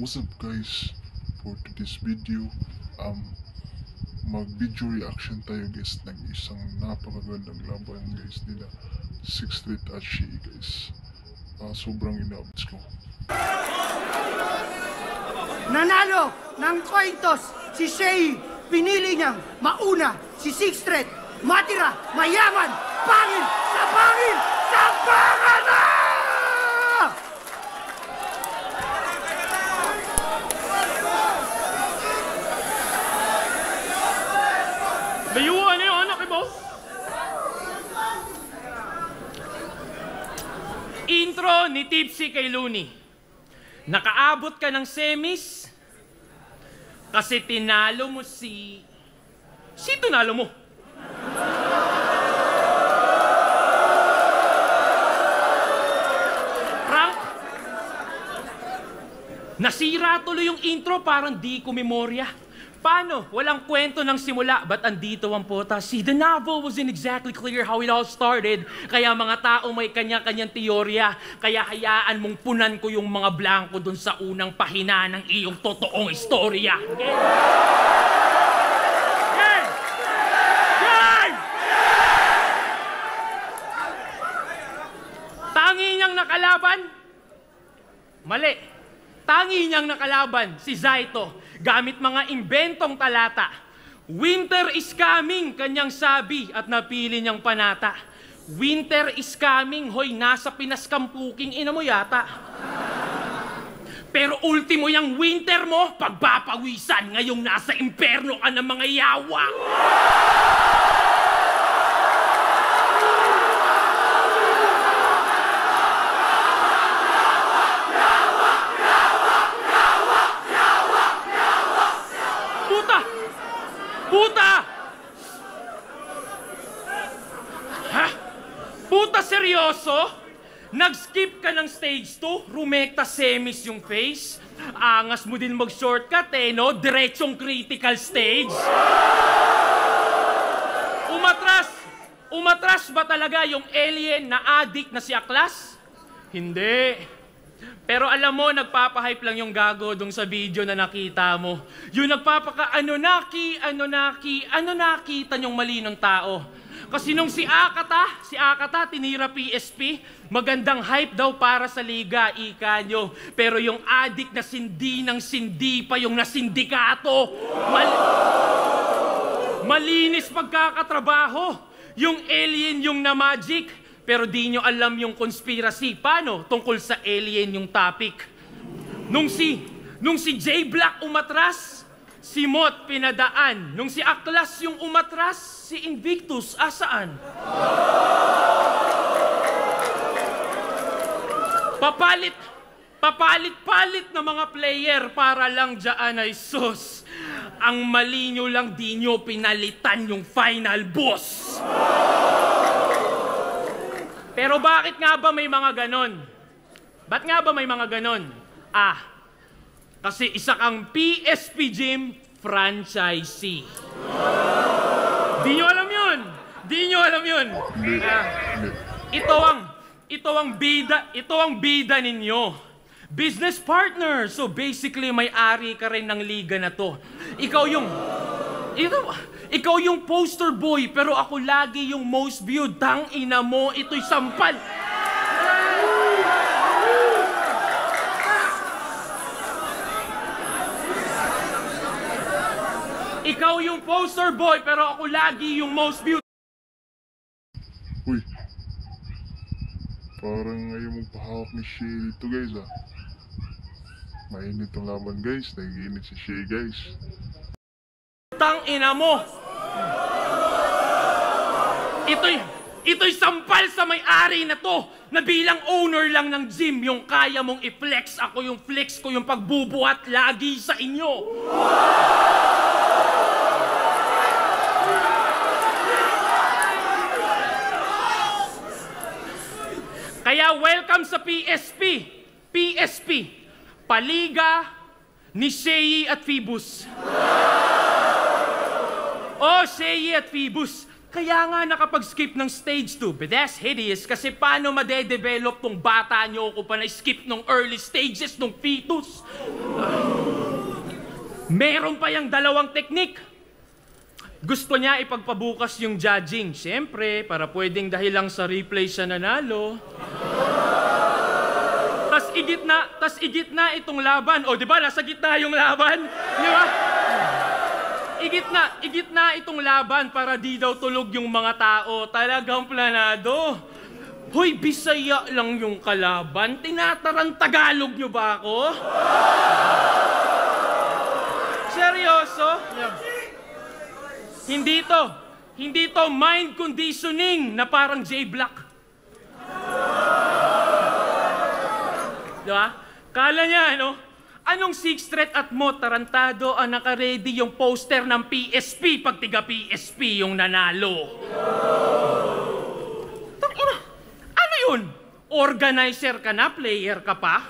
What's up guys? For today's video, mag-video reaction tayo guys ng isang napakagandang laban guys nila Six Street at Shay guys. Sobrang inaabis ko. Nanalo ng coin toss si Shay. Pinili niyang mauna si Six Street. Matira, mayaman, pangin, sa pangin, sa pangana! Layuan na yung anak eh, boss. Intro ni Tipsy kay Looney. Nakaabot ka ng semis kasi tinalo mo si tinalo mo? Frank? Nasira tuloy yung intro, parang di ko memorya. Paano? Walang kwento ng simula. Ba't andito ang pota? See, the novel wasn't exactly clear how it all started. Kaya mga tao may kanya-kanyang teorya. Kaya hayaan mong punan ko yung mga blanco dun sa unang pahina ng iyong totoong istorya. Okay? Game! Game! Tangi niyang nakalaban? Mali. Tangi niyang nakalaban si Zaito. Gamit mga imbentong talata. Winter is coming, kanyang sabi at napili niyang panata. Winter is coming, hoy, nasa Pinas Kampuking ina mo yata. Pero ultimo yung winter mo, pagpapawisan, ngayong nasa imperno ka ng mga yawa. Puta! Ha? Puta, seryoso? Nag-skip ka ng stage 2? Rumekta semis yung face? Angas mo din mag-shortcut eh, no? Diretsong critical stage? Umatras ba talaga yung alien na addict na si Aklas? Hindi. Pero alam mo, nagpapahype lang yung gago dong sa video na nakita mo. Yung ano nakita niyong mali ng tao. Kasi nung si Akata tinira PSP, magandang hype daw para sa liga, ika nyo. Pero yung addict na sindi pa yung nasindikato. Malinis pagkakatrabaho. Yung alien yung na-magic. Pero di nyo alam yung conspiracy. Paano? Tungkol sa alien yung topic. Nung si J Black umatras, si Mot pinadaan. Nung si Aklas yung umatras, si Invictus asaan? Papalit na mga player para lang dyan ay sus. Ang mali nyo lang, di nyo pinalitan yung final boss. Pero bakit nga ba may mga ganon? Ba't nga ba may mga ganon? Kasi isa kang PSP Gym franchisee. Di nyo alam yun! Di nyo alam yun! Ito ang bida ninyo. Business partner! So basically, may-ari ka rin ng liga na to. Ikaw yung poster boy, pero ako lagi yung most viewed. Tangina mo, ito'y sampal. Ikaw yung poster boy, pero ako lagi yung most viewed. Uy, parang ngayon mong pahawak ni Shay dito guys Mainit ang laban guys, nagiinit si Shay guys. Tangina mo! Ito'y sampal sa may-ari na to, na bilang owner lang ng gym, yung kaya mong i-flex, ako yung flex ko, yung pagbubuhat lagi sa inyo. Kaya welcome sa PSP. PSP, Paliga ni Shay at Phoebus. Oh, Shay at Phoebus, Kaya nga nakapag-skip ng stage 2, but that's hideous kasi paano madedevelop tong bata nyo kung pa na-skip nung early stages nung fetus? Meron pa yung dalawang technique. Gusto niya ipagpabukas yung judging. Siyempre, para pwedeng dahil lang sa replay siya nanalo. Tas igit na itong laban. O, di ba? Nasa gitna yung laban. Di ba? Igit na itong laban para di daw tulog yung mga tao. Talagang planado. Hoy, Bisaya lang yung kalaban. Tinatarang Tagalog nyo ba ako? Seryoso? Hindi to mind conditioning na parang J-Block. Diba? Kala niya, ano? Anong Sixth Street at mo, tarantado ang naka-ready yung poster ng PSP pag tiga PSP yung nanalo. Tangina, ano yun? Organizer ka na, player ka pa?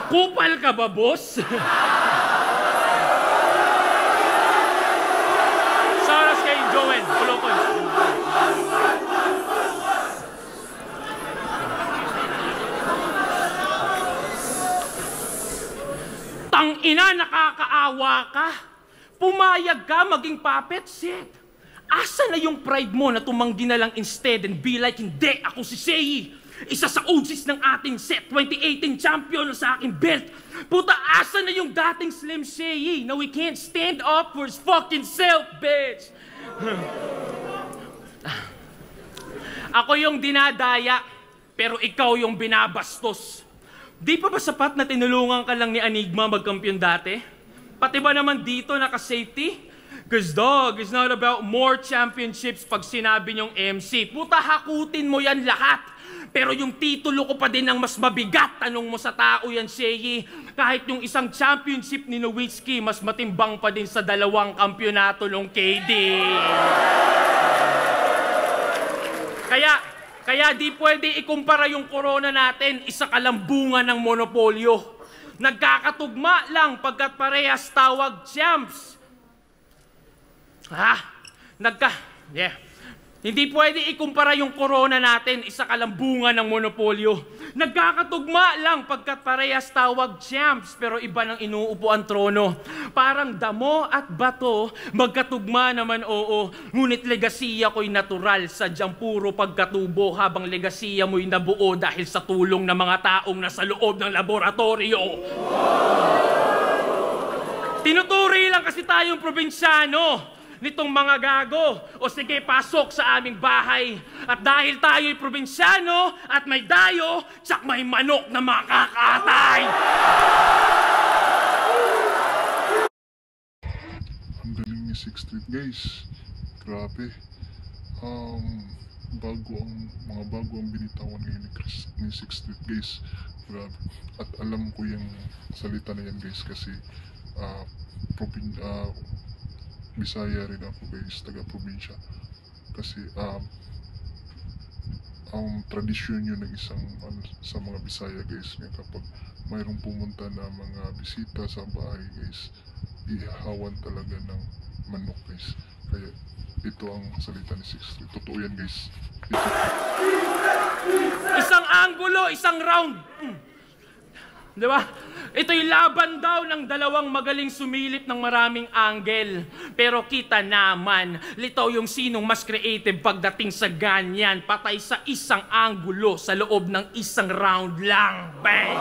Kupal ka ba, boss? Saras kay Joel, Kulokon. Tangina, nakakaawa ka. Pumayag ka maging puppet set. Asa na yung pride mo na tumanggi na lang instead and be like, hindi, ako si Sei. Isa sa OGs ng ating set, 2018 champion na sa aking belt. Puta, asa na yung dating Slim Sei na we can't stand up for his fucking self, bitch. Ako yung dinadaya, pero ikaw yung binabastos. Di pa ba sapat na tinulungan ka lang ni Enigma magkampiyon dati? Pati ba naman dito naka-safety? Cause dog, it's not about more championships pag sinabi niyong MC. Puta, hakutin mo yan lahat. Pero yung titulo ko pa din ang mas mabigat. Tanong mo sa tao yan, Shei. Kahit yung isang championship ni Nowitzki, mas matimbang pa din sa 2 kampyonato ng KD. Kaya di pwede ikumpara yung corona natin, isa kalambungan ng monopolyo. Nagkakatugma lang pagkat parehas tawag champs. Hindi pwede ikumpara yung corona natin, isa kalambungan ng monopolyo. Nagkakatugma lang pagkat parehas tawag champs, pero iba ng inuupo ang trono. Parang damo at bato, magkatugma naman oo. Ngunit legasiya ko'y natural, sadyang puro pagkatubo, habang legasiya mo'y nabuo dahil sa tulong ng mga taong nasa loob ng laboratorio. Tinuturi lang kasi tayong probinsyano nitong mga gago. O sige, pasok sa aming bahay. At dahil tayo'y probinsyano at may dayo, tsak may manok na makakatay. Ang galing ni Sixth Street, guys. Grabe. Bago ang binitawan ngayon ni Sixth Street, guys. Grabe. At alam ko yung salita na yan, guys, kasi Bisaya rin ako, guys, taga-probinsya. Kasi ang tradisyon yun ng isang sa mga Bisaya, guys, nga kapag mayroong pumunta na mga bisita sa bahay, guys, ihahawan talaga ng manok, guys. Kaya ito ang salita ni Sixth Street. Totoo yan, guys. Isang anggulo, isang round. Di ba? Ito'y laban daw ng 2 magaling sumilip ng maraming angle. Pero kita naman, litaw yung sinong mas creative pagdating sa ganyan. Patay sa isang anggulo sa loob ng isang round lang. Bang!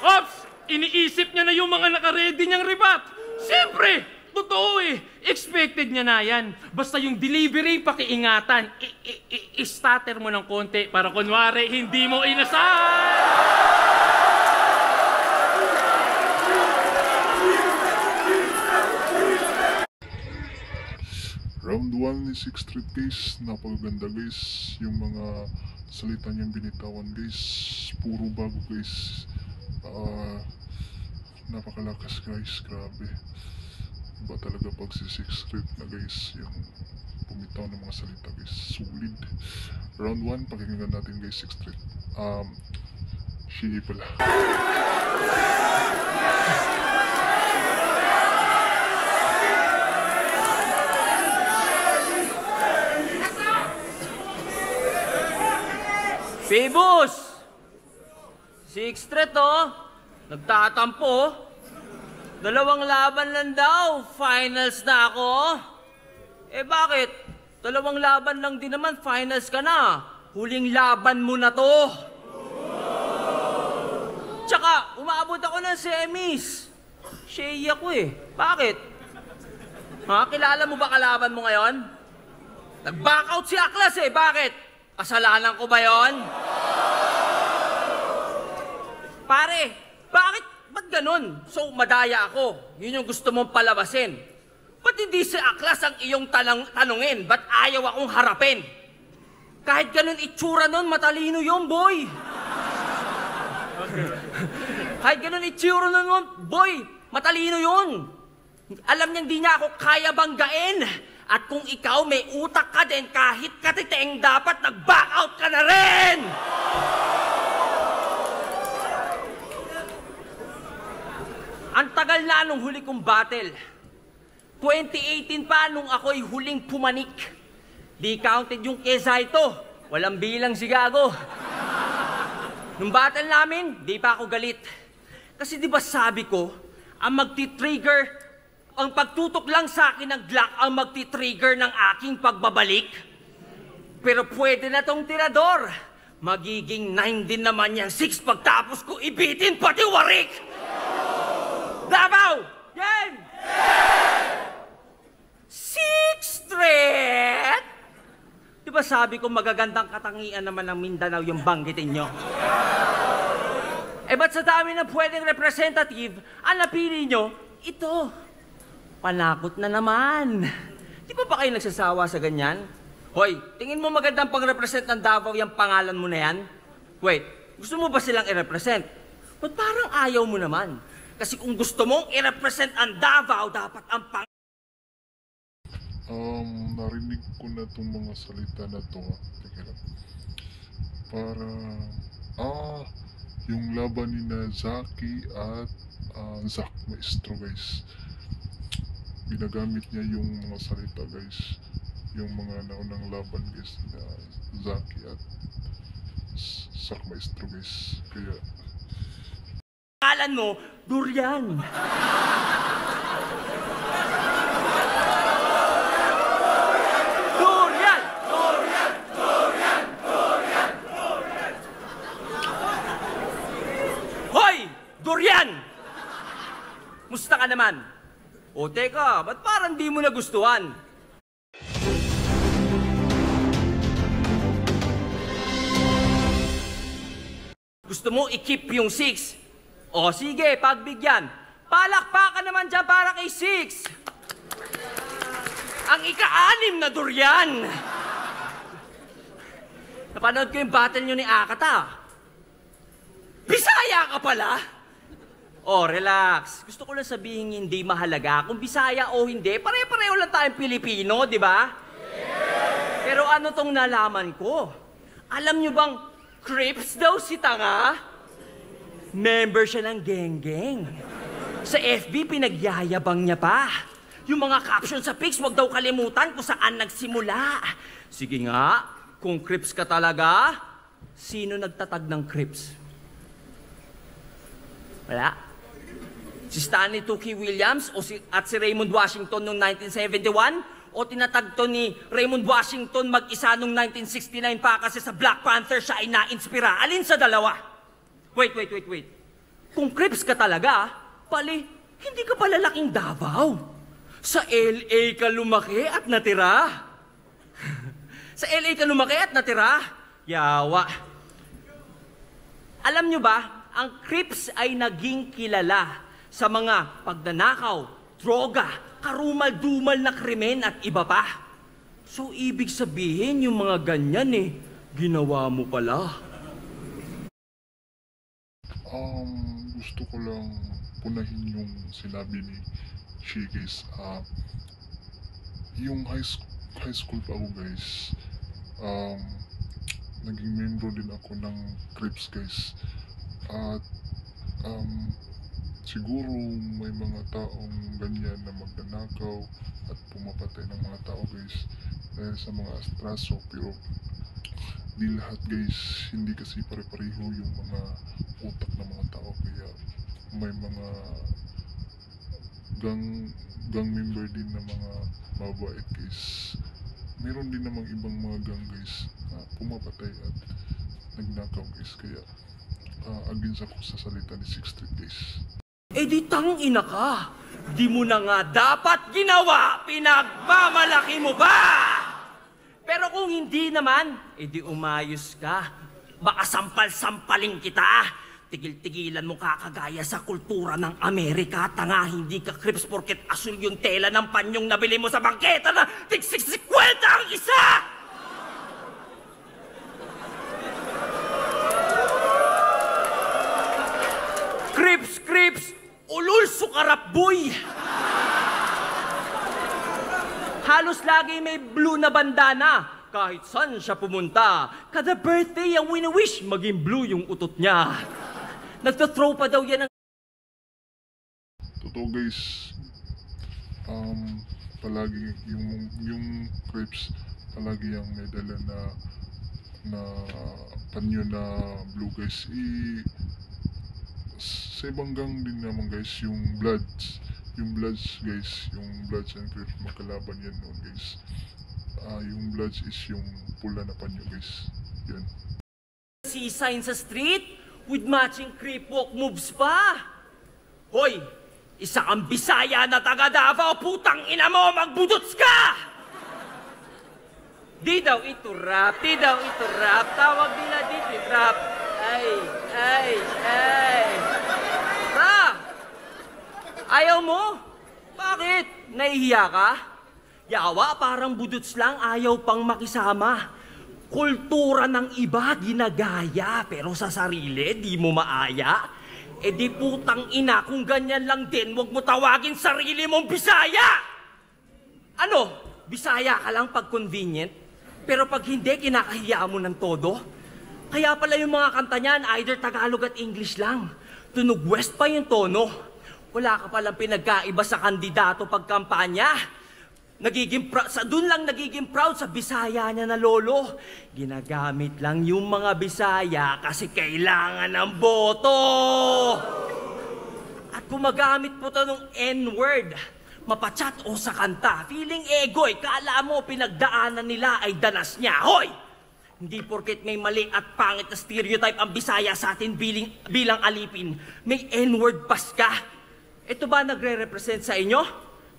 Ops! Iniisip niya na yung mga naka-ready niyang ribat. Siyempre! Totoo eh. Expected niya na yan. Basta yung delivery, pakiingatan. I-stutter mo ng konti para kunwari hindi mo inasal. Round 1 ni Sixth Street, guys. Napakaganda, guys. Yung mga salita niyang binitawan, guys. Puro bago, guys. Napakalakas, guys. Grabe. Iba talaga pag si Sixth Street na, guys, yung bumitaw ng mga salita, guys. Solid. Round 1, pakinggan natin, guys, Sixth Street. Shiggy pala. Phoebus! Sixth Street, oh. Nagtatampo. 2 laban lang daw. Finals na ako. Eh bakit? 2 laban lang din naman. Finals ka na. Huling laban mo na to. Tsaka, umabot ako ng semis. Shay ako eh. Bakit? Ha? Kilala mo ba kalaban mo ngayon? Nag-backout si Aklas eh. Bakit? Kasalanan ko ba yon? Pare, bakit? Ba't ganun? So, madaya ako. Yun yung gusto mong palabasin. Ba't hindi si Aklas ang iyong tanungin? Ba't ayaw akong harapin? Kahit ganun itsura nun, matalino yun, boy. Kahit ganun itsura nun, boy, matalino yun. Alam niyang di niya ako kaya banggain. At kung ikaw may utak ka din, kahit katiteng, dapat nag-back out ka na rin! Ang tagal na nung huli kong battle. 2018 pa nung ako'y huling pumanik. Di counted yung kesa ito. Walang bilang si Gago. Nung battle namin, di pa ako galit. Kasi di ba sabi ko, ang magti-trigger, ang pagtutok lang sa akin ng Glock ang magti-trigger ng aking pagbabalik. Pero pwede na tong tirador. Magiging 9 din naman yan 6 pagtapos ko ibitin pati warik. Davao! Yan! Sixth Street! Di ba sabi ko magagandang katangian naman ng Mindanao yung banggitin nyo? Eh ba't sa dami na pwedeng representative, ang napili nyo, ito. Panakot na naman. Di ba kayo nagsasawa sa ganyan? Hoy, tingin mo magandang pang-represent ng Davao yung pangalan mo na yan? Wait, gusto mo ba silang i-represent? Ba't parang ayaw mo naman? Kasi kung gusto mong i-represent ang Davao, dapat ang Narinig ko na itong mga salita na to. Teka lang. Para, yung laban ni na Zaki at Zack Maestro, guys. Ginagamit niya yung mga salita, guys. Yung mga naunang laban, guys, na Zaki at Zack Maestro, guys. Kaya, pangalan mo, Durian. Durian! Durian! Durian! Durian! Durian! Hoy! Durian! Musta ka naman? O teka, ba't parang di mo nagustuhan? Gusto mo i-keep yung 6? O sige, pagbigyan. Palakpakan naman dyan para kay 6. Ang ika-6 na Durian. Napanood ko yung battle nyo ni Akata. Bisaya ka pala? Oh, relax. Gusto ko lang sabihin hindi mahalaga kung Bisaya o hindi. Pare-pareho lang tayong Pilipino, di ba? Pero ano tong nalaman ko? Alam nyo bang Crips daw si Tanga? Member siya ng geng-geng. Sa FB, pinagyayabang niya pa. Yung mga caption sa pics, wag daw kalimutan kung saan nagsimula. Sige nga, kung Crips ka talaga, sino nagtatag ng Crips? Wala. Si Stanley Tookie Williams at si Raymond Washington noong 1971? O tinatag to ni Raymond Washington mag-isa noong 1969 pa kasi sa Black Panther siya ay na-inspira? Alin sa dalawa? Wait. Kung Crips ka talaga, pali, hindi ka pala laking Davao. Sa LA ka lumaki at natira. Sa LA ka lumaki at natira? Yawa. Alam nyo ba, ang Crips ay naging kilala sa mga pagnanakaw, droga, karumal-dumal na krimen at iba pa. So, ibig sabihin yung mga ganyan ginawa mo pala. gusto ko lang punahin yung sinabi ni Shi, guys. Yung high school pa ako, guys, naging member din ako ng Crips, guys. At siguro may mga taong ganyan na magnanakaw at pumapatay ng mga tao guys dahil sa mga astraso, pero di lahat guys, hindi kasi pare-pareho yung mga utak ng mga tao, kaya may mga gang member din na mga mabait guys. Meron din namang ibang mga gang guys na pumapatay at nagnakaw guys, kaya against ako sa salita ni Sixth Street guys. Eh di tangina ka! Di mo na nga dapat ginawa! Pinagmamalaki mo ba? Pero kung hindi naman, eh di umayos ka. Baka sampal-sampaling kita. Tigil-tigilan mo kakagaya sa kultura ng Amerika. Tanga, hindi ka crips porket asul yung tela ng panyong nabili mo sa bangketa na tig-60 ang isa! Crips! Ulul sukarap boy! Halos lagi may blue na bandana. Kahit saan siya pumunta. Kada birthday ang wini-wish, maging blue yung utot niya. Nagtathrow pa daw yan ng... Totoo guys, palagi yung Crips, palagi yung may dala na panyo na blue guys. Sa ibang gang din naman guys, yung Bloods guys, yung Bloods and Crips, magkalaban yan noon guys. Yung Bloods is yung pula na panyo guys, yun. Si sign sa street with matching creep walk moves pa. Hoy, isa kang Bisaya na taga Davao, putang ina mo, magbudots ka! Di daw ito rap, tawag nila dito rap. Ay. Rap! Ayaw mo? Bakit? Nahihiya ka? Yawa, parang budots lang, ayaw pang makisama. Kultura ng iba, ginagaya, pero sa sarili, di mo maaya. E di putang ina, kung ganyan lang din, huwag mo tawagin sarili mong Bisaya! Ano? Bisaya ka lang pag convenient? Pero pag hindi, kinakahiya mo ng todo? Kaya pala yung mga kanta niyan, either Tagalog at English lang. Tunog West pa yung tono. Wala ka palang pinagkaiba sa kandidato pagkampanya. Doon lang nagiging proud sa Bisaya niya na lolo. Ginagamit lang yung mga Bisaya kasi kailangan ng boto. At gumagamit po to ng N-word, mapachat o sa kanta. Feeling egoy, kala mo pinagdaanan nila ay danas niya. Hoy! Hindi porket may mali at pangit na stereotype ang Bisaya sa atin bilang alipin, may N-word pas ka. Ito ba nagre-represent sa inyo?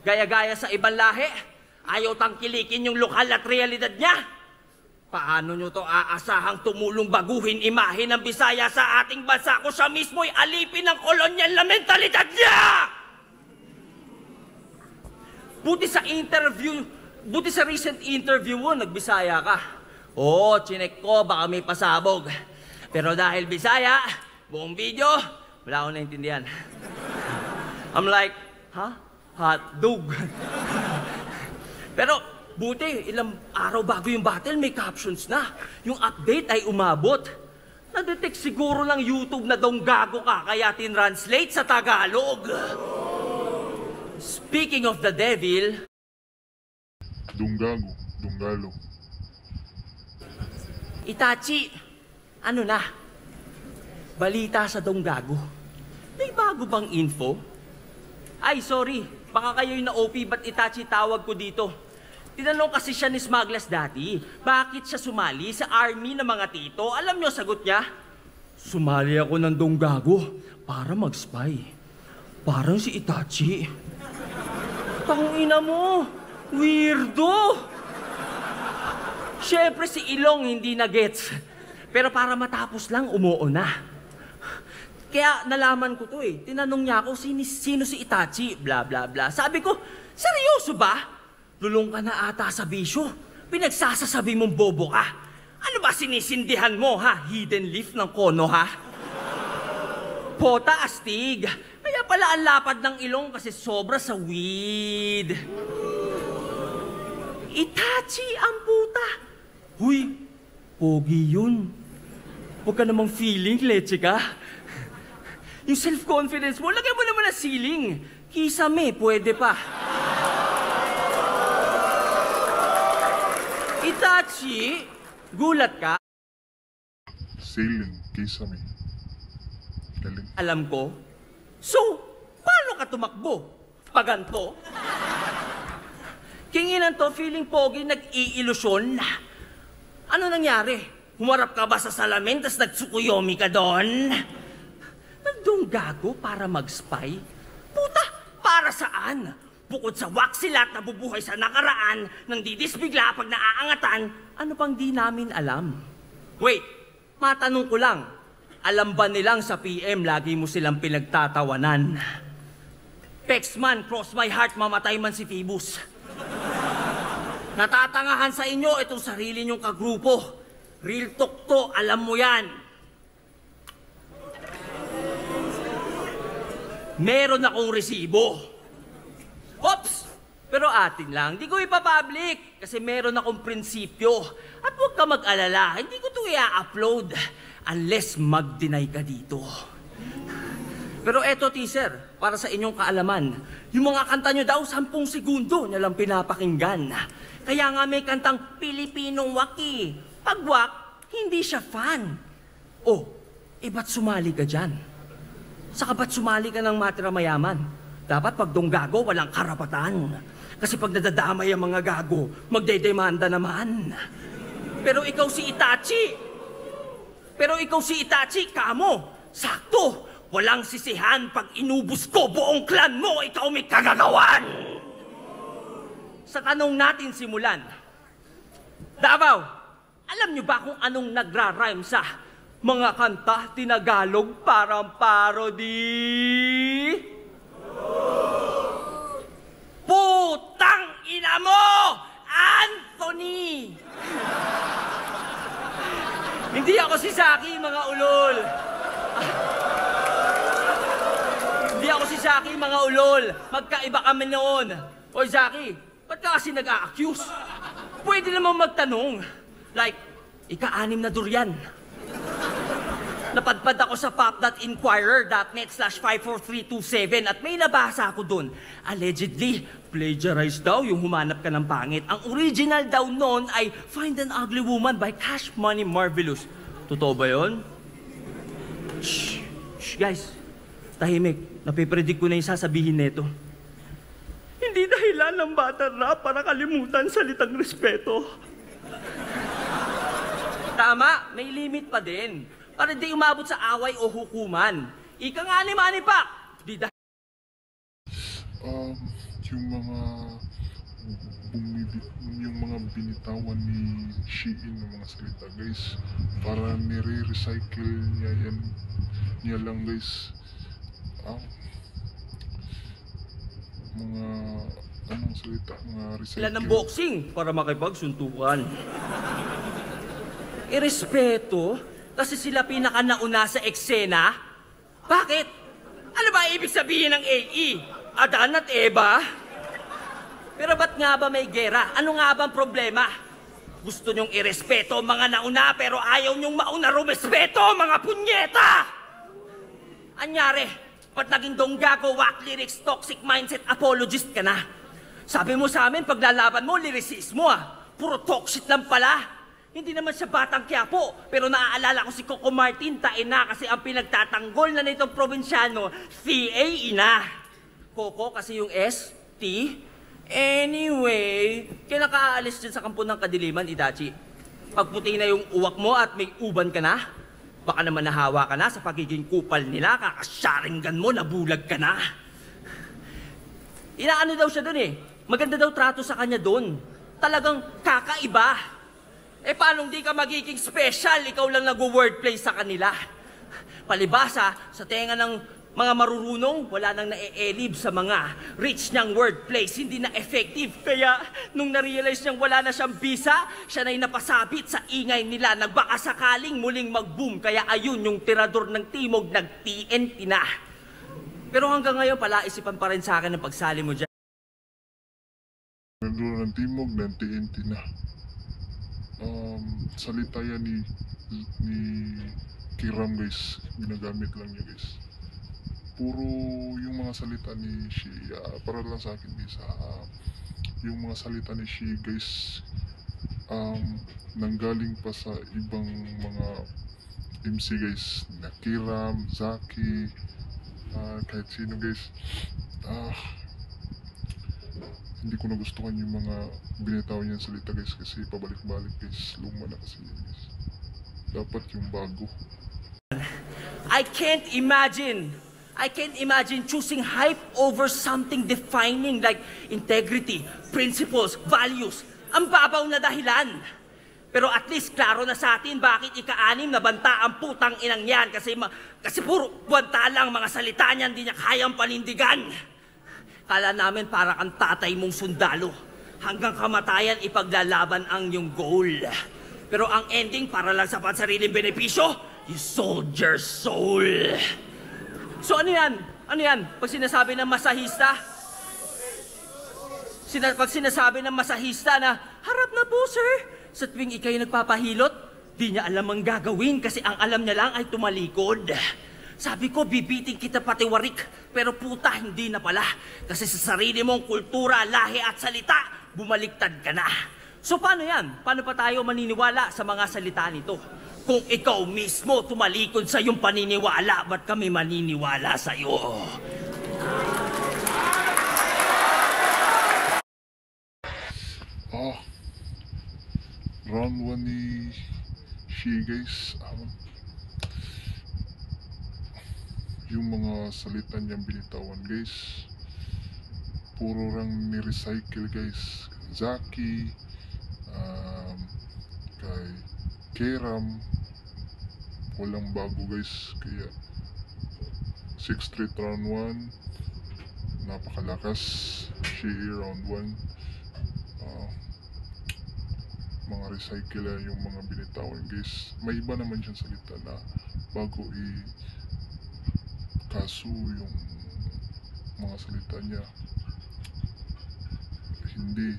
Gaya-gaya sa ibang lahi? Ayaw tangkilikin yung lokal at realidad niya? Paano nyo to aasahang tumulong baguhin imahe ng Bisaya sa ating bansa kung siya mismo'y alipin ng kolonyal na mentalidad niya? Buti sa recent interview mo, nagbisaya ka. Oo, chinek ko, baka may pasabog. Pero dahil Bisaya, buong video, wala akong naintindihan. I'm like, hotdog. Pero buti, ilang araw bago yung battle, may captions na. Yung update ay umabot. Na-detect siguro ng YouTube na donggago ka, kaya tinranslate sa Tagalog. Speaking of the devil... Donggalo. Itachi, ano na? Balita sa Donggago. May bago bang info? Ay, sorry. Baka kayo'y na-OP, ba't Itachi tawag ko dito? Tinanong kasi siya ni Smuggles dati, bakit siya sumali sa army ng mga tito? Alam niyo, sagot niya? Sumali ako ng Donggago para mag-spy. Parang si Itachi. Tangina mo! Weirdo! Siyempre si Ilong hindi na gets. Pero para matapos lang, umuo na. Kaya nalaman ko to eh. Tinanong niya ako, sino si Itachi? Bla bla bla. Sabi ko, seryoso ba? Lulong ka na ata sa bisyo. Pinagsasasabi mong bobo ka. Ano ba sinisindihan mo ha? Hidden leaf ng kono ha? Pota astig. Kaya pala ang lapad ng ilong kasi sobra sa weed. Itachi ang puta. Huy, pogi yun. Huwag ka namang feeling, leche ka. Yung self-confidence mo, lagay mo naman na ceiling. Kisame, pwede pa. Itachi, gulat ka? Sailing, kisame. Galing. Alam ko. So, paano ka tumakbo? Paganto? Kinginan to, feeling pogi, nag-iilusyon. Ano nangyari? Humarap ka ba sa salamin, tas nagtsukuyomi ka doon? Nandung gago para mag-spy? Puta, para saan? Bukod sa waksilat na bubuhay sa nakaraan, nang didisbigla pag naaangatan, ano pang di namin alam? Wait, matanong ko lang. Alam ba nilang sa PM lagi mo silang pinagtatawanan? Pexman, cross my heart, mamatay man si Phoebus. Natatangahan sa inyo itong sarili nyong kagrupo. Real talk to, alam mo yan. Meron akong resibo. Oops! Pero atin lang, di ko ipapublic kasi meron akong prinsipyo. At huwag ka mag-alala, hindi ko ito i-upload unless mag-deny ka dito. Pero eto, teaser, para sa inyong kaalaman, yung mga kanta nyo daw, 10 segundo nyo lang pinapakinggan. Kaya nga may kantang Pilipinong Waki. Pag wak, hindi siya fan. Oh, ba't sumali ka dyan? Saka ba't sumali ka ng Matira Mayaman? Dapat pag donggago, walang karapatan. Kasi pag nadadamay ang mga gago, magdedemanda naman. Pero ikaw si Itachi, kamo. Sakto, walang sisihan pag inubos ko buong clan mo, ikaw may kagagawan. Sa tanong natin simulan. Davao, alam nyo ba kung anong nagra-rhyme sa mga kanta tinagalog parang parody? Putang ina mo, Anthony! Hindi ako si Saki, mga ulol. Hindi ako si Saki, mga ulol. Magkaiba kami noon. Oy, Saki, ba't ka kasi nag-a-accuse? Pwede naman magtanong. Like, ika-6 na durian. Napadpad ako sa pop.inquirer.net/54327 at may nabasa ako dun. Allegedly, plagiarized daw yung Humanap Ka ng Pangit. Ang original daw noon ay Find an Ugly Woman by Cash Money Marvelous. Totoo ba yun? Shh, shh, guys. Tahimik. Napipredict ko na yung sasabihin neto. Hindi dahilan ng bata rap para kalimutan salitang respeto. Tama, may limit pa din. Para di umabot sa away o hukuman. Ika nga ni Manny Pac. Di dahil... yung mga binitawan ni Shein ng mga salita, guys, para nire-recycle niya lang, guys. Mga anong salita, mga recycle. Sila ng boxing para makipagsuntukan. Irespeto? Kasi sila pinakanauna sa eksena? Bakit? Ano ba ibig sabihin ng AE? Adan at Eva? Pero ba't nga ba may gera? Ano nga bang problema? Gusto nyong irespeto mga nauna pero ayaw nyong mauna rumespeto mga punyeta! Anyari, ba't naging donggago, whack lyrics, toxic mindset, apologist ka na? Sabi mo sa amin, paglalaban mo, lyricismo Puro talk shit lang pala. Hindi naman siya batang Quiapo, pero naaalala ko si Coco Martin, taina kasi ang pinagtatanggol na nitong probinsyano, CA ina. Coco kasi yung S, T. Anyway, kailan ka aalis dyan sa kampo ng kadiliman, Itachi? Pagputi na yung uwak mo at may uban ka na? Baka naman nahawa ka na sa pagiging kupal nila, kakasyaringgan mo, nabulag ka na. Inaano daw siya dun maganda daw trato sa kanya dun. Talagang kakaiba. Paano di ka magiging special? Ikaw lang nag-wordplay sa kanila. Palibasa, sa tenga ng mga marurunong, wala nang na-e-elib sa mga rich niyang wordplays, hindi na effective. Kaya, nung na-realize niyang wala na siyang bisa, siya na'y napasabit sa ingay nila. Nagbaka sakaling muling mag-boom. Kaya ayun, yung tirador ng timog, nag-TNT na. Pero hanggang ngayon, palaisipan pa rin sa akin ang pagsali mo dyan. Tirador ng timog, ng TNT na. Salita yan ni Kiram, guys. Ginagamit lang niya, guys. puro yung mga salita ni Shi, para lang sa akin guys, yung mga salita ni Shi guys, nanggaling pa sa ibang mga MC guys, na Kiram, Zaki, kahit sino guys. Hindi ko nagustuhan yung mga binitaw niyang salita guys, kasi pabalik-balik guys, luma na kasi yun guys. Dapat yung bago. I can't imagine choosing hype over something defining like integrity, principles, values. Ang babaw na dahilan. Pero at least klaro na sa atin bakit ika-anim na banta ang putang inang yan. Kasi puro banta lang mga salita niyan, hindi niya kayang panindigan. Kala namin para kang tatay mong sundalo. Hanggang kamatayan ipaglalaban ang iyong goal. Pero ang ending para lang sa pansariling benepisyo, you sold your soul. So ano yan? Ano yan? Pag sinasabi ng masahista? Pag sinasabi ng masahista na, harap na po sir, sa tuwing ikay nagpapahilot, di niya alam ang gagawin kasi ang alam niya lang ay tumalikod. Sabi ko, bibiting kita pati warik, pero puta, hindi na pala. Kasi sa sarili mong kultura, lahi at salita, bumaliktad ka na. So paano yan? Paano pa tayo maniniwala sa mga salita nito? Kung ikaw mismo tumalikod sa iyong paniniwala, ba't kami maniniwala sa iyo? Round 1 ni Shi guys, yung mga salita niyang binitawan guys, puro lang ni-recycle guys. Zaki, kay Kiram, walang bago guys. Kaya 6 straight round 1, napakalakas. Shi round 1, mga recycle yung mga binitawan guys. May iba naman siyang salita na bago kaso yung mga salita niya hindi,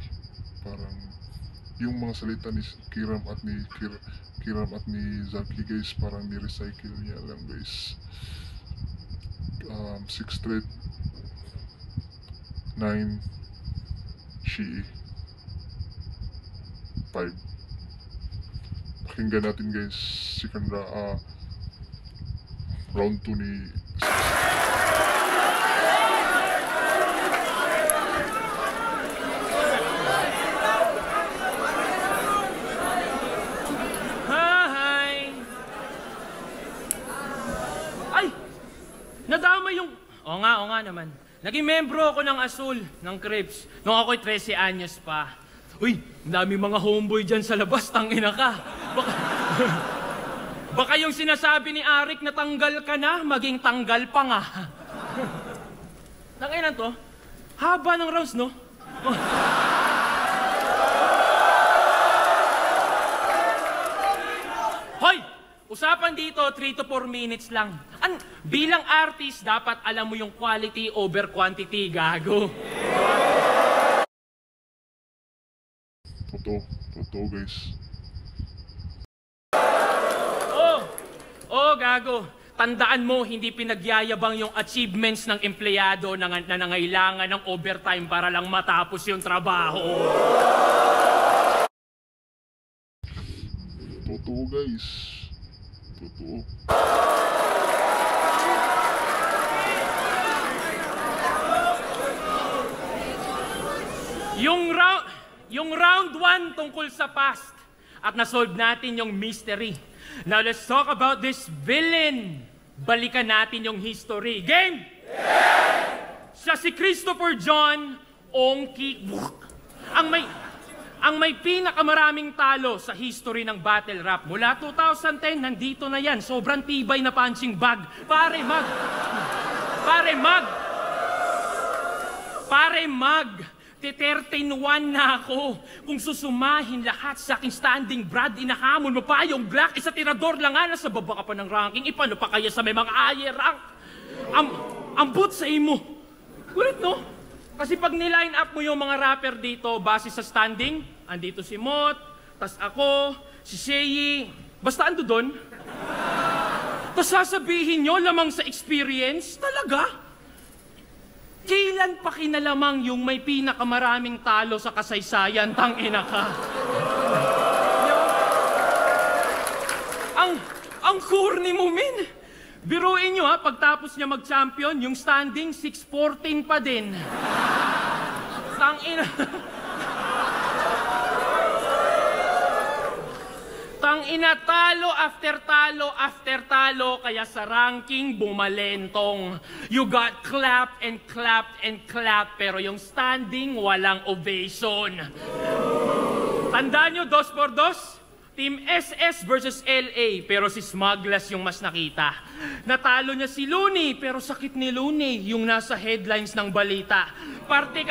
parang yung mga salita ni Kiram at ni Zaki guys, parang ni-recycle niya lang guys. 6 straight 9 Shi 5. Pakinggan natin guys second round 2 ni Hi! Ay! Nadama yung... Oo nga naman. Naging membro ako ng Azul, ng Crips, nung ako'y 13 anyos pa. Uy, dami mga homeboy dyan sa labas, tangina ka. Baka yung sinasabi ni Arik na tanggal ka na, maging tanggal pa nga. Tangina to, haba ng rounds, no? Hoy! Usapan dito, 3 to 4 minutes lang. Bilang artist, dapat alam mo yung quality over quantity, gago. Totoo guys. Gago. Tandaan mo, hindi pinagyayabang yung achievements ng empleyado na nangailangan ng overtime para lang matapos yung trabaho. Totoo guys. Totoo. Yung round 1 tungkol sa past at nasolve natin yung mystery. Now let's talk about this villain. Balikan natin yung history. Game! Siya si Christopher John Ongki. Ang may pinakamaraming talo sa history ng battle rap. Mula 2010, nandito na yan. Sobrang tibay na punching bag. Pare mag. 13-1 na ako. Kung susumahin lahat sa aking standing, Brad, inahamon mo pa yung Glock. Isa tirador lang nga, nasa baba ka pa ng ranking. Ipano pa kaya sa may mga higher rank? Ambot sa imo. Kulit, no? Kasi pag niline up mo yung mga rapper dito, base sa standing, andito si Mot, tas ako, si Sheyi, basta ando doon. Tapos sasabihin nyo, lamang sa experience? Talaga? Kailan pa kinalamang yung may pinakamaraming talo sa kasaysayan? Tangina ka. Ang corny mo, min. Biruin nyo ha, pagtapos niya mag-champion, yung standing 6-14 pa din. Tangina. Tangina, talo after talo, kaya sa ranking bumalentong. You got clapped and clapped and clapped, pero yung standing walang ovation. Tandaan nyo, 2-2? Team SS versus LA, pero si Smuglas yung mas nakita. Natalo niya si Looney, pero sakit ni Looney yung nasa headlines ng balita. Parte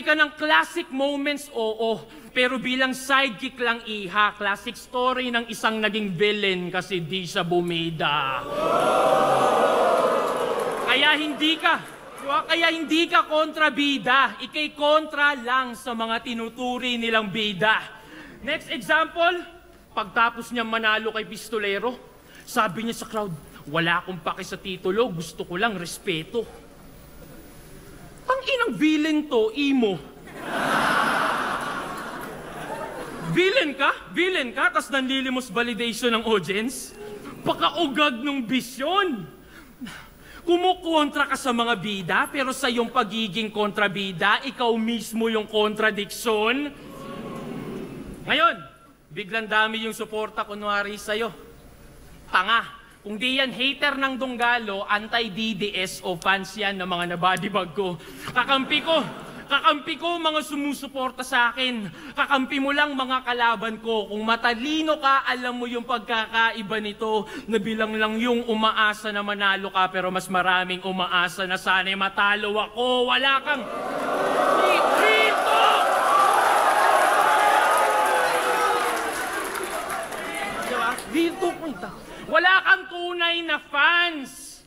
ka ng classic moments, oo. Pero bilang sidekick lang iha, classic story ng isang naging villain kasi di siya bumida. Kaya hindi ka kontrabida, ikay kontra lang sa mga tinuturi nilang bida. Next example, pagtapos niya manalo kay Pistolero, sabi niya sa crowd, wala akong pake sa titulo, gusto ko lang respeto. Tanginang villain to, imo. Villain ka, tas nanlilimos validation ng audience? Pakaugag ng bisyon. Kumukontra ka sa mga bida, pero sa iyong pagiging kontrabida, ikaw mismo yung kontradiksyon. Ngayon, biglang dami yung suporta kunwari sa'yo. Tanga, kung di yan hater ng Donggalo, anti-DDS o fans yan ng mga nabadibag ko. Kakampi ko mga sumusuporta sa akin. Kakampi mo lang mga kalaban ko. Kung matalino ka, alam mo yung pagkakaiba nito na bilang lang yung umaasa na manalo ka pero mas maraming umaasa na sana'y matalo ako. Wala kang... Rito! Dito punta. Wala kang tunay na fans.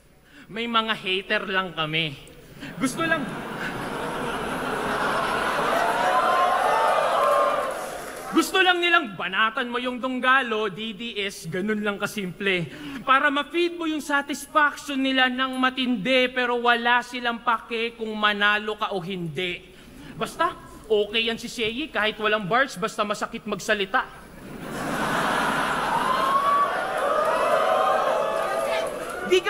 May mga hater lang kami. Gusto lang nilang banatan mo yung Donggalo, DDS, ganun lang kasimple. Para ma-feed mo yung satisfaction nila ng matindi pero wala silang pake kung manalo ka o hindi. Basta, okay yan si Shei kahit walang bars, basta masakit magsalita. Di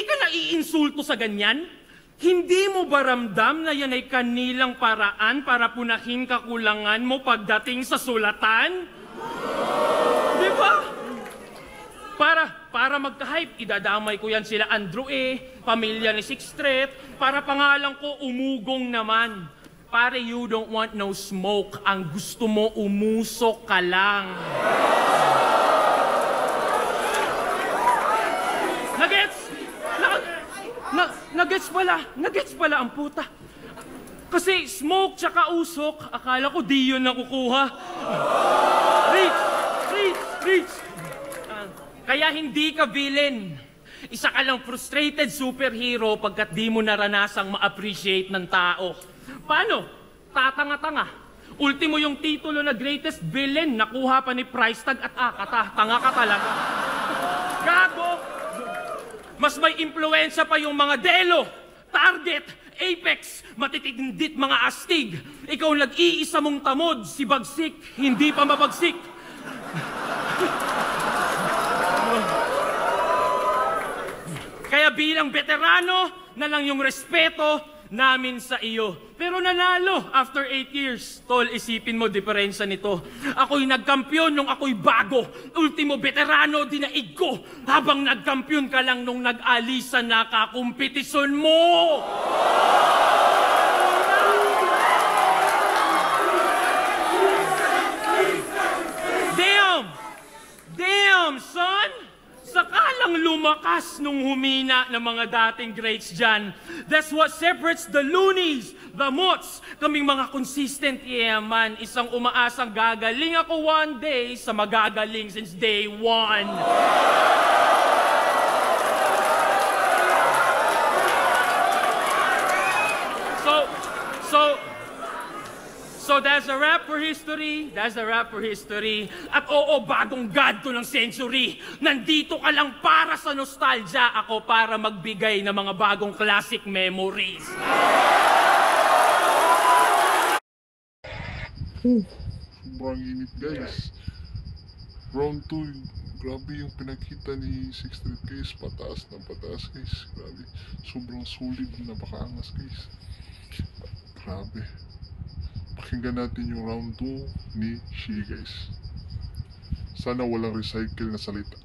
ka naiinsulto sa ganyan? Hindi mo ba ramdam na yan ay kanilang paraan para punahin kakulangan mo pagdating sa sulatan? Di ba? Para magka-hype, idadamay ko yan sila Andrew pamilya ni Sixth Street, para pangalan ko umugong naman. Pare, you don't want no smoke. Ang gusto mo, umusok ka lang. Nagets pala ang puta. Kasi smoke tsaka usok, akala ko di yun nakukuha. Reach. Kaya hindi ka villain. Isa ka lang frustrated superhero pagkat di mo naranasang ma-appreciate ng tao. Paano? Tatanga-tanga. Ultimo yung titulo na greatest villain, nakuha pa ni price tag at akata. Tanga ka talaga. Gago! Mas may impluensya pa yung mga Delo, Target, Apex, matitindit mga astig. Ikaw nag-iisa mong tamod, si Bagsik, hindi pa mabagsik. Kaya bilang veterano na lang yung respeto namin sa iyo. Pero nanalo after 8 years. Tol, isipin mo diferensya nito. Ako'y nagkampiyon nung ako'y bago. Ultimo veterano, dinaig ko. Habang nagkampiyon ka lang nung nag-alisan na kakumpetisyon mo. Damn, son! Sakalang lumakas nung humina ng mga dating greats dyan. That's what separates the Loonies, the Mots, kaming mga consistent man. Isang umaasang gagaling ako one day sa magagaling since day one. So So that's a wrap for history. That's a wrap for history. At oo, bagong god to ng century. Nandito ka lang para sa nostalgia. Ako para magbigay ng mga bagong classic memories. Sobrang init guys. Round 2, grabe yung pinakita ni Sixth Street guys. Pataas ng pataas guys. Grabe. Sobrang solid, napakaangas guys. Grabe. Pakinggan natin yung round 2 ni Shi guys. Sana walang recycle na salita.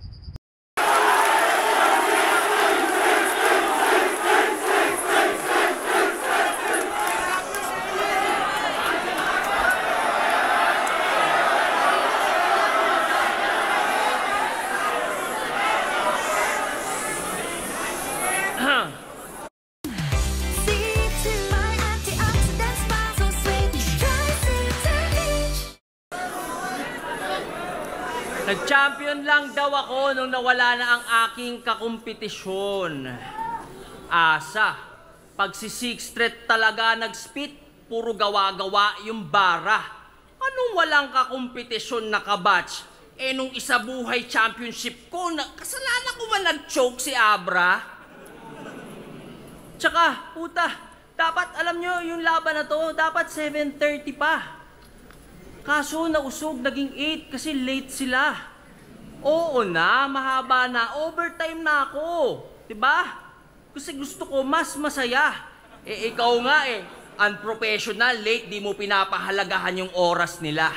Nag-champion lang daw ako nung nawala na ang aking kakompetisyon. Asa, pag si Sixth Street talaga nag-spit, puro gawa-gawa yung bara. Anong walang kakompetisyon na kabatch? Eh nung isa buhay championship ko, kasalanan ko man nag-choke si Abra? Tsaka, puta, dapat alam nyo yung laban na to, dapat 7:30 pa. Kaso nausog, naging 8 kasi late sila. Oo na, mahaba na, overtime na ako. Diba? Kasi gusto ko mas masaya. Eh ikaw nga unprofessional, late, di mo pinapahalagahan yung oras nila.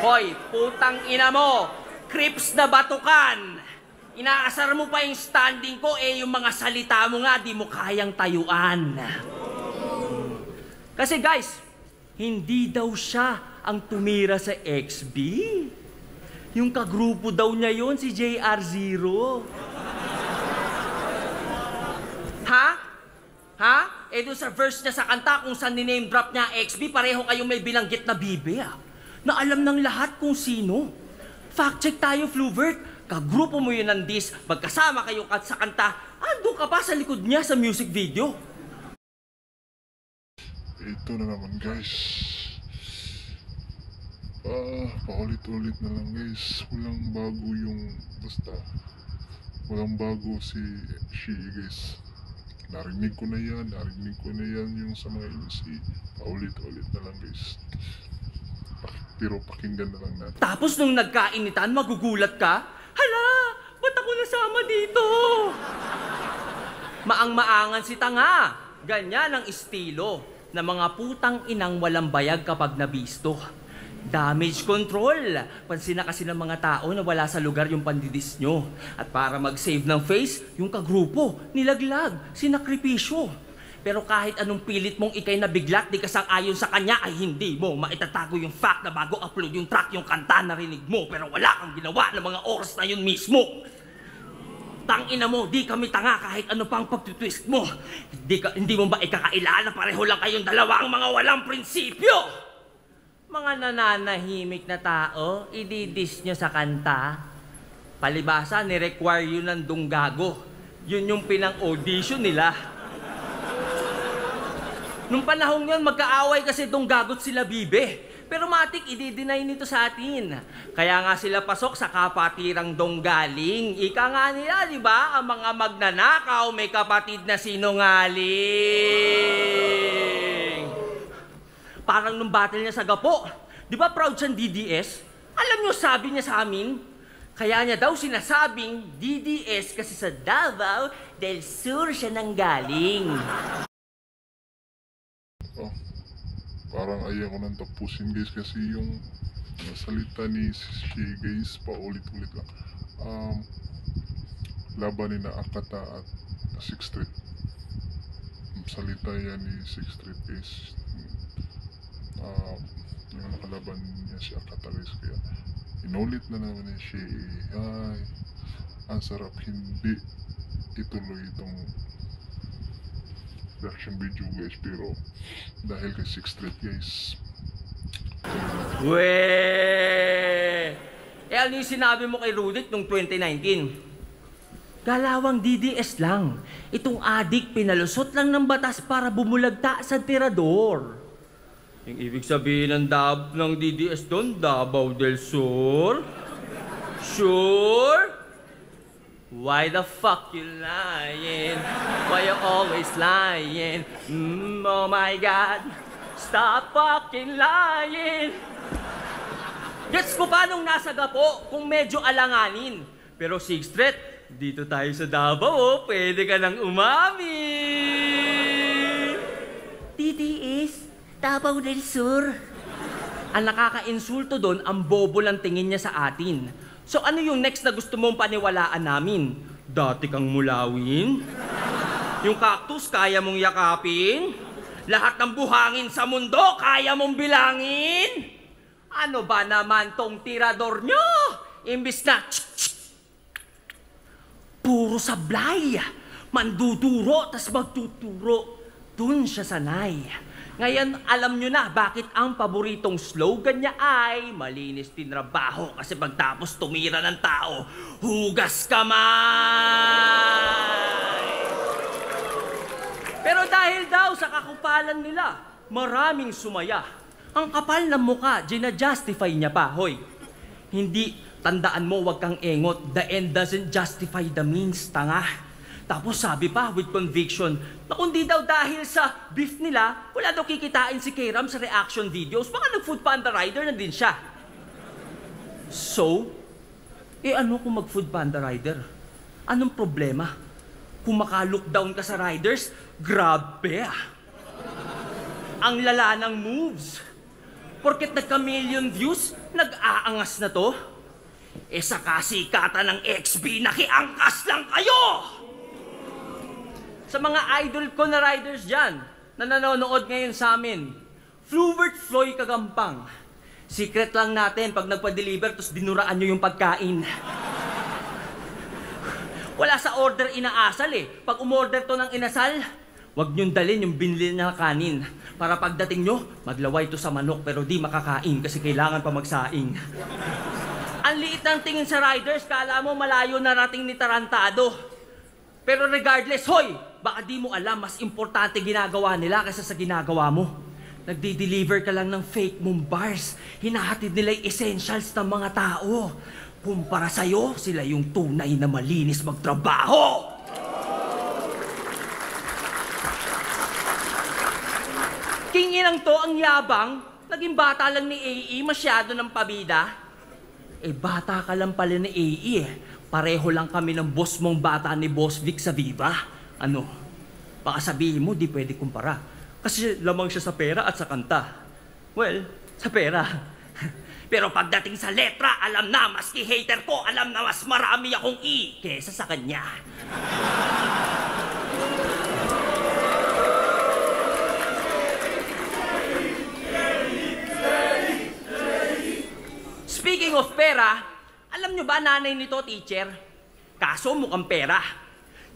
Hoy, putang ina mo, crips na batukan. Inaasar mo pa yung standing ko, yung mga salita mo nga, di mo kayang tayuan. Kasi guys, hindi daw siya ang tumira sa XB. Yung kagrupo daw niya yon si JR0. Ha? Doon sa verse niya sa kanta kung saan ni-name drop niya XB, pareho kayong may bilanggit na bibe na alam ng lahat kung sino. Fact check tayo, Fluvert. Kagrupo mo yun ng diss, magkasama kayo sa kanta, ando ka pa sa likod niya sa music video. Ito na naman guys. Paulit-ulit na lang guys. Walang bago walang bago si Shi guys. Narinig ko na yan yung sa mga MC. Paulit-ulit na lang guys. Pero pakinggan na lang natin. Tapos nung nagkainitan, magugulat ka? Hala, ba't ako nasama dito? Maang-maangan si tanga. Ganyan ang estilo na mga putang inang walang bayag kapag nabisto. Damage control. Pansin na kasi ng mga tao na wala sa lugar yung pandidis nyo. At para mag-save ng face, yung kagrupo, nilaglag, sinakripisyo. Pero kahit anong pilit mong ikay nabiglat, di kasang-ayon sa kanya, ay hindi mo maitatago yung fact na bago upload yung track, yung kanta narinig mo, pero wala kang ginawa ng mga oras na yun mismo. Tangina mo, di kami tanga kahit ano pang pagtutwist mo. Hindi mo ba ikakailala? Pareho lang kayong dalawang mga walang prinsipyo. Mga nananahimik na tao, ididis nyo sa kanta. Palibasa, ni-require yun ng dunggago. Yun yung pinang-audition nila. Nung panahong yun, magkaaway kasi dunggagot sila Bibe. Pero matik, i-deny nito sa atin. Kaya nga sila pasok sa kapatirang donggaling. Ika nga nila, di ba? Ang mga magnanakaw may kapatid na sinungaling. Parang nung battle niya sa Gapo. Di ba proud siyang DDS? Alam niyo, sabi niya sa amin, kaya niya daw sinasabing DDS kasi sa Davao del Sur siya nanggaling. Parang ayaw ko nang tapusin guys kasi yung salita ni Shi guys paulit-ulit lang. Laban ni na Akata at Sixth Street. Salita yan ni Sixth Street guys. Yung nakalaban niya si Akata guys, kaya inulit na naman ni Shi. Ay, ang sarap hindi ituloy itong reaction video guys, pero dahil kay Sixth Street guys. Ano yung sinabi mo kay Rudit nung 2019? Galawang DDS lang. Itong adik pinalusot lang ng batas para bumulagta sa tirador. Yung ibig sabihin ng DDS doon, Davao del Sur? Sure? Why the fuck you lying? Why you always lying? Oh my God, stop fucking lying! Gets ko pa nung nasa Gapo kung medyo alanganin. Pero 6th Street, dito tayo sa Davao, pwede ka nang umami. DDS, Davao del Sur. Ang nakaka-insulto doon, ang bobo lang tingin niya sa atin. So ano yung next na gusto mong paniwalaan namin? Dati kang mulawin? Yung cactus, kaya mong yakapin? Lahat ng buhangin sa mundo, kaya mong bilangin? Ano ba naman tong tirador nyo? Imbis na puro sablay. Manduduro, tas magtuturo. Dun siya sanay. Ngayon, alam nyo na bakit ang paboritong slogan niya ay malinis tinrabaho kasi pagtapos tumira ng tao, hugas kamay! Pero dahil daw sa kakupalan nila, maraming sumaya. Ang kapal ng muka, gina-justify niya pa, hoy. Hindi, tandaan mo, wag kang engot. The end doesn't justify the means, tanga. Tapos sabi pa, with conviction, na kundi daw dahil sa beef nila, wala daw kikitain si Kram sa reaction videos. Baka nag-food panda rider na din siya. So, ano kung mag-food panda rider? Anong problema? Kung maka-lookdown ka sa riders, grabe ah. Ang lala ng moves. Porket nagka-million views, nag-aangas na to. Sa kasikatan ng XB, nakiangkas lang kayo! Sa mga idol ko na riders dyan, na nanonood ngayon sa amin, Fluvert Floy Kagampang. Secret lang natin pag nagpa-deliver, tapos dinuraan nyo yung pagkain. Wala sa order inaasal eh. Pag umorder to ng inasal, wag nyong dalhin yung binili na kanin. Para pagdating nyo, maglaway to sa manok pero di makakain kasi kailangan pa magsaing. Ang liit ng tingin sa riders, kala mo malayo narating ni Tarantado. Pero regardless, hoy, baka di mo alam, mas importante ginagawa nila kaysa sa ginagawa mo. Nagdi-deliver ka lang ng fake mong bars. Hinahatid nila yung essentials ng mga tao. Kumpara sa'yo, sila yung tunay na malinis magtrabaho. Kinginang to ang yabang, naging bata lang ni AE, masyado ng pabida. Bata ka lang pala ni AE eh. Pareho lang kami ng boss mong bata ni Boss Vic sa Viva. Ano? Baka sabihin mo, di pwede kumpara. Kasi lamang siya sa pera at sa kanta. Well, sa pera. Pero pagdating sa letra, alam na, maski hater ko, alam na mas marami akong E kesa sa kanya. Speaking of pera, alam nyo ba nanay nito, teacher? Kaso mukhang pera.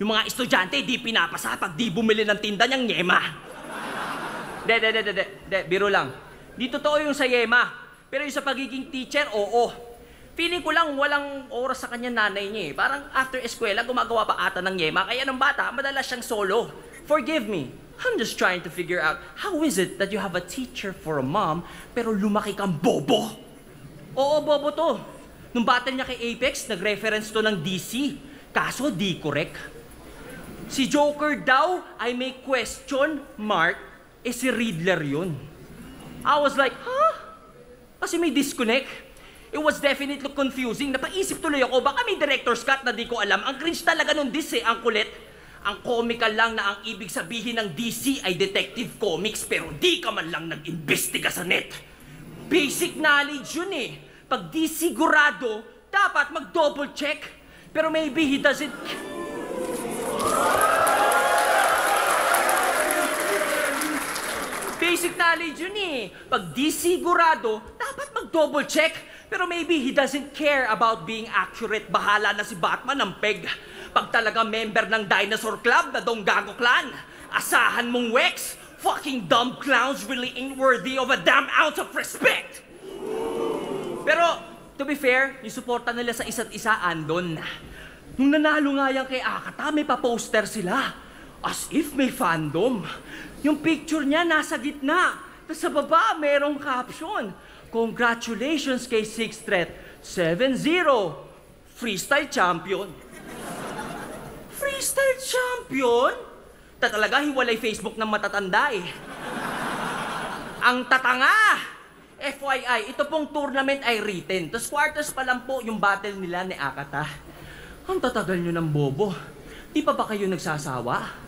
Yung mga estudyante di pinapasa pag di bumili ng tinda niyang Yema. Biro lang. Di totoo yung sa Yema. Pero yung sa pagiging teacher, oo. Feeling ko lang walang oras sa kanya nanay niya eh. Parang after eskwela, gumagawa pa ata ng Yema. Kaya nung bata, madalas siyang solo. Forgive me. I'm just trying to figure out how is it that you have a teacher for a mom pero lumaki kang bobo? Oo, bobo to. Nung bata niya kay Apex, nag-reference to ng DC. Kaso di correct. Si Joker daw ay may question mark, si Riddler yun. I was like, huh? Kasi may disconnect. It was definitely confusing. Napaisip tuloy ako, baka may director's cut na di ko alam. Ang cringe talaga nung DC, ang kulit. Ang comical lang na ang ibig sabihin ng DC ay detective comics pero di ka man lang nag-imbestiga sa net. Basic knowledge yun eh. Pag di sigurado, dapat mag-double check. Pero maybe he doesn't... Basic knowledge yun eh. Pag di sigurado, dapat mag-double check. Pero maybe he doesn't care about being accurate. Bahala na si Batman ng peg. Pag talaga member ng Dinosaur Club na Donggago Clan, asahan mong Wex, fucking dumb clowns really ain't worthy of a damn ounce of respect. Pero, to be fair, yung suporta nila sa isa't isa andon. Nung nanalo nga yan kay Akata, may pa-poster sila. As if may fandom. Yung picture niya nasa gitna. Tapos sa baba, merong caption. Congratulations kay Sixth Threat. 7-0. Freestyle champion. Freestyle champion? Talaga, hiwalay Facebook ng matatanda eh. Ang tatanga! FYI, ito pong tournament ay written. Tapos quarters pa lang po yung battle nila ni Akata. Ang tatagal nyo ng bobo. Di pa ba kayo nagsasawa?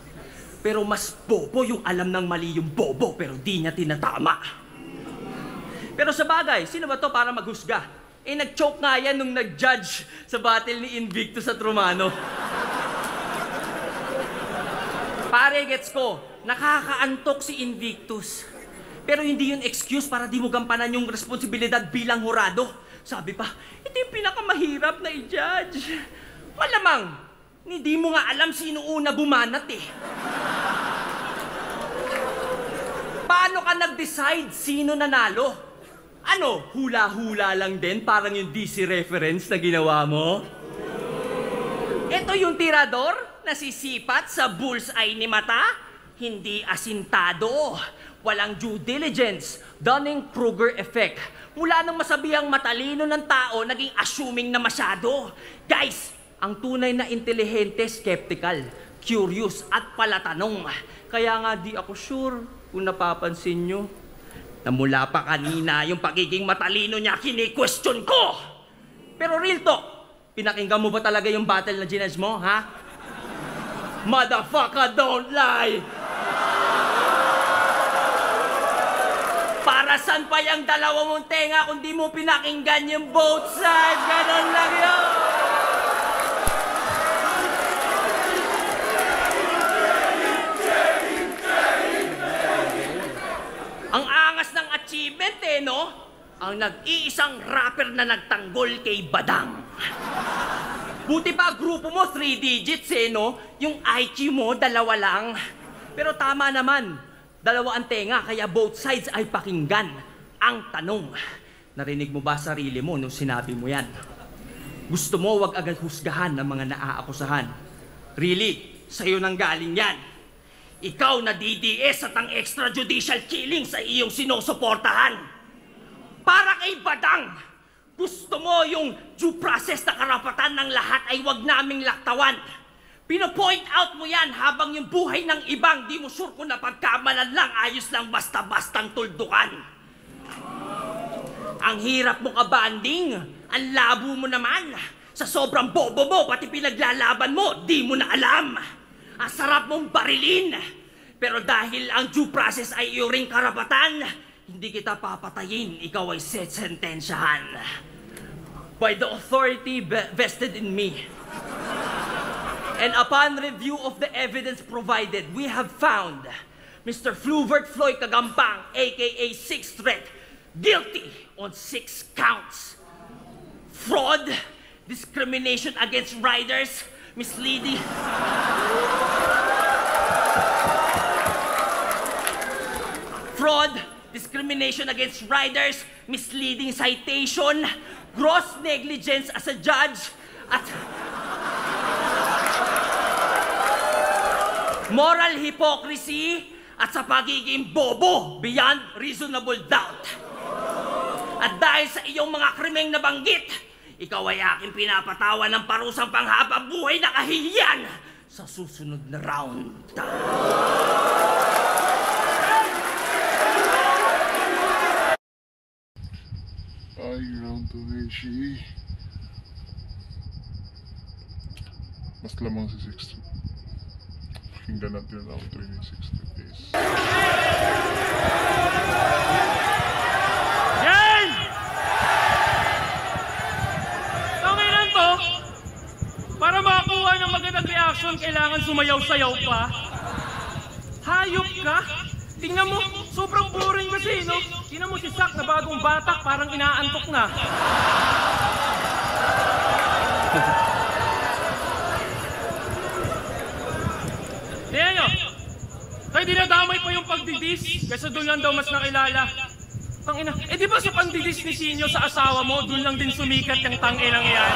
Pero mas bobo yung alam ng mali yung bobo pero di niya tinatama. Pero sa bagay, sino ba to para maghusga? Eh nag-choke nga yan nung nag-judge sa battle ni Invictus at Romano. Pare, gets ko, nakakaantok si Invictus. Pero hindi yun excuse para di mo gampanan yung responsibilidad bilang hurado. Sabi pa, ito yung pinakamahirap na i-judge. Malamang, hindi mo nga alam sino una bumanat eh. Paano ka nag-decide sino nanalo? Ano, hula-hula lang din parang yung DC reference na ginawa mo? Ito yung tirador na sisipat sa bullseye ni mata? Hindi asintado. Walang due diligence. Dunning-Kruger effect. Mula nang masabihang matalino ng tao, naging assuming na masyado. Guys, ang tunay na intelihente, skeptical, curious, at palatanong. Kaya nga di ako sure kung napapansin nyo na mula pa kanina yung pagiging matalino niya kini-question ko. Pero real talk, pinakinggan mo ba talaga yung battle na ginage mo, ha? Motherfucker, don't lie! Para saan pa yung dalawa mong tenga kung di mo pinakinggan yung both sides? Ganon lang yun! Ang angas ng achievement eh, no? Ang nag-iisang rapper na nagtanggol kay Badang. Buti pa grupo mo 3 digits eh, no? Yung IQ mo 2 lang. Pero tama naman. 2 ang tenga, kaya both sides ay pakinggan. Ang tanong, narinig mo ba sarili mo nung sinabi mo yan? Gusto mo wag agad husgahan ng mga naaakusahan. Really, sa'yo nang galing yan. Ikaw na DDS at ang extrajudicial killing sa iyong sinusuportahan. Para kay Badang, gusto mo yung due process na karapatan ng lahat ay wag naming laktawan. Pino-point out mo yan habang yung buhay ng ibang di mo sure kung napagkamalan lang, ayos lang basta-bastang tuldukan. Ang hirap mo kabanding, ang labo mo naman. Sa sobrang bobo mo, pati pinaglalaban mo, di mo na alam. Ang sarap mong barilin. Pero dahil ang due process ay iyong karapatan, hindi kita papatayin, ikaw ay sentensyahan. By the authority vested in me. And upon review of the evidence provided, we have found Mr. Fluvert Floyd Kagampang, aka Sixth Threat, guilty on 6 counts. Fraud, discrimination against riders, misleading... Fraud, discrimination against riders, misleading citation, gross negligence as a judge, at... moral hypocrisy at sa pagiging bobo beyond reasonable doubt. At dahil sa iyong mga krimeng nabanggit, ikaw ay aking pinapatawan ng parusang panghabang buhay na kahihiyan sa susunod na round. Ay, round 2 Heishi. Mas lamang si Sixth. Pakinggan natin ang round 3 ni Sixth Days. Yan! Okay lang to. Para makakuha ng magandang reaction, kailangan sumayaw-sayaw pa. Hayop ka? Tingnan mo, sobrang boring kasi, no? Tingnan mo si Sak na bagong batak, parang inaantok na. Tingnan nyo, kaya dinadamay pa yung pagdidis, kasi doon lang daw mas nakilala. Tangina, eh di ba sa pandidis ni Sinyo sa asawa mo, doon lang din sumikat yung tanginang yan?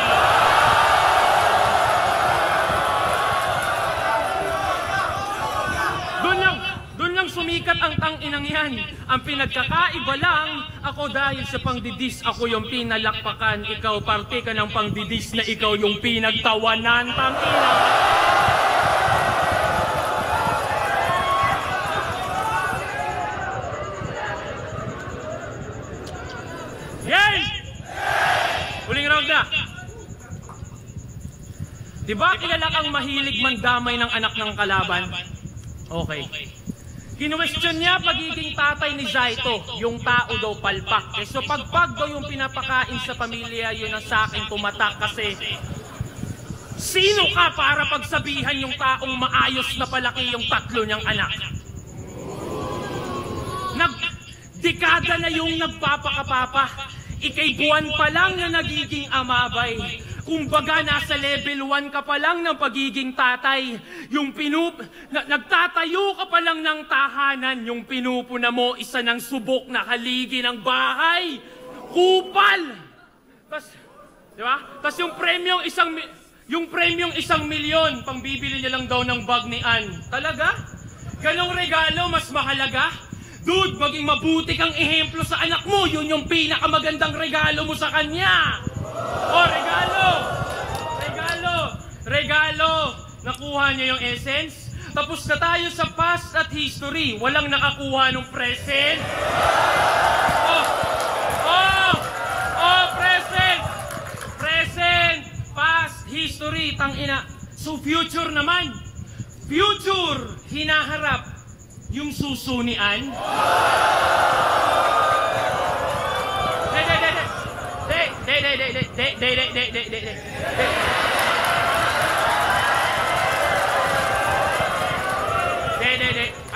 sumikat ang tang-inang yan. Ang pinagkakaiba lang, ako dahil sa pangdidis, ako yung pinalakpakan. Ikaw, parte ka ng pangdidis na ikaw yung pinagtawanan, tang-ina. Yan! Huling round na. Diba kilala kang mahilig mandamay ng anak ng kalaban? Okay. Kinwestiyon niya pagiging tatay ni Zaito, yung tao daw palpak. So pagpag daw yung pinapakain sa pamilya, yun ang sa akin tumatak kasi sino ka para pagsabihan yung taong maayos na palaki yung tatlo niyang anak? Dekada na yung nagpapakapapa. Ikay buwan pa lang na nagiging amabay. Kumbaga nasa level 1 ka pa lang ng pagiging tatay. Yung nagtatayo ka pa lang ng tahanan. Yung pinupuna mo isa ng subok na haligi ng bahay. Kupal! Diba? Tas yung premyong isang milyon, pangbibili niya lang daw ng bag ni Ann. Talaga? Ganong regalo mas mahalaga? Dude, maging mabuti kang ehemplo sa anak mo. Yun yung pinakamagandang regalo mo sa kanya. Oh, regalo. Nakuha niya yung essence. Tapos na tayo sa past at history. Walang nakakuha ng present. Present. Past, history, tangina. So future naman. Future, hinaharap. Yung susunian.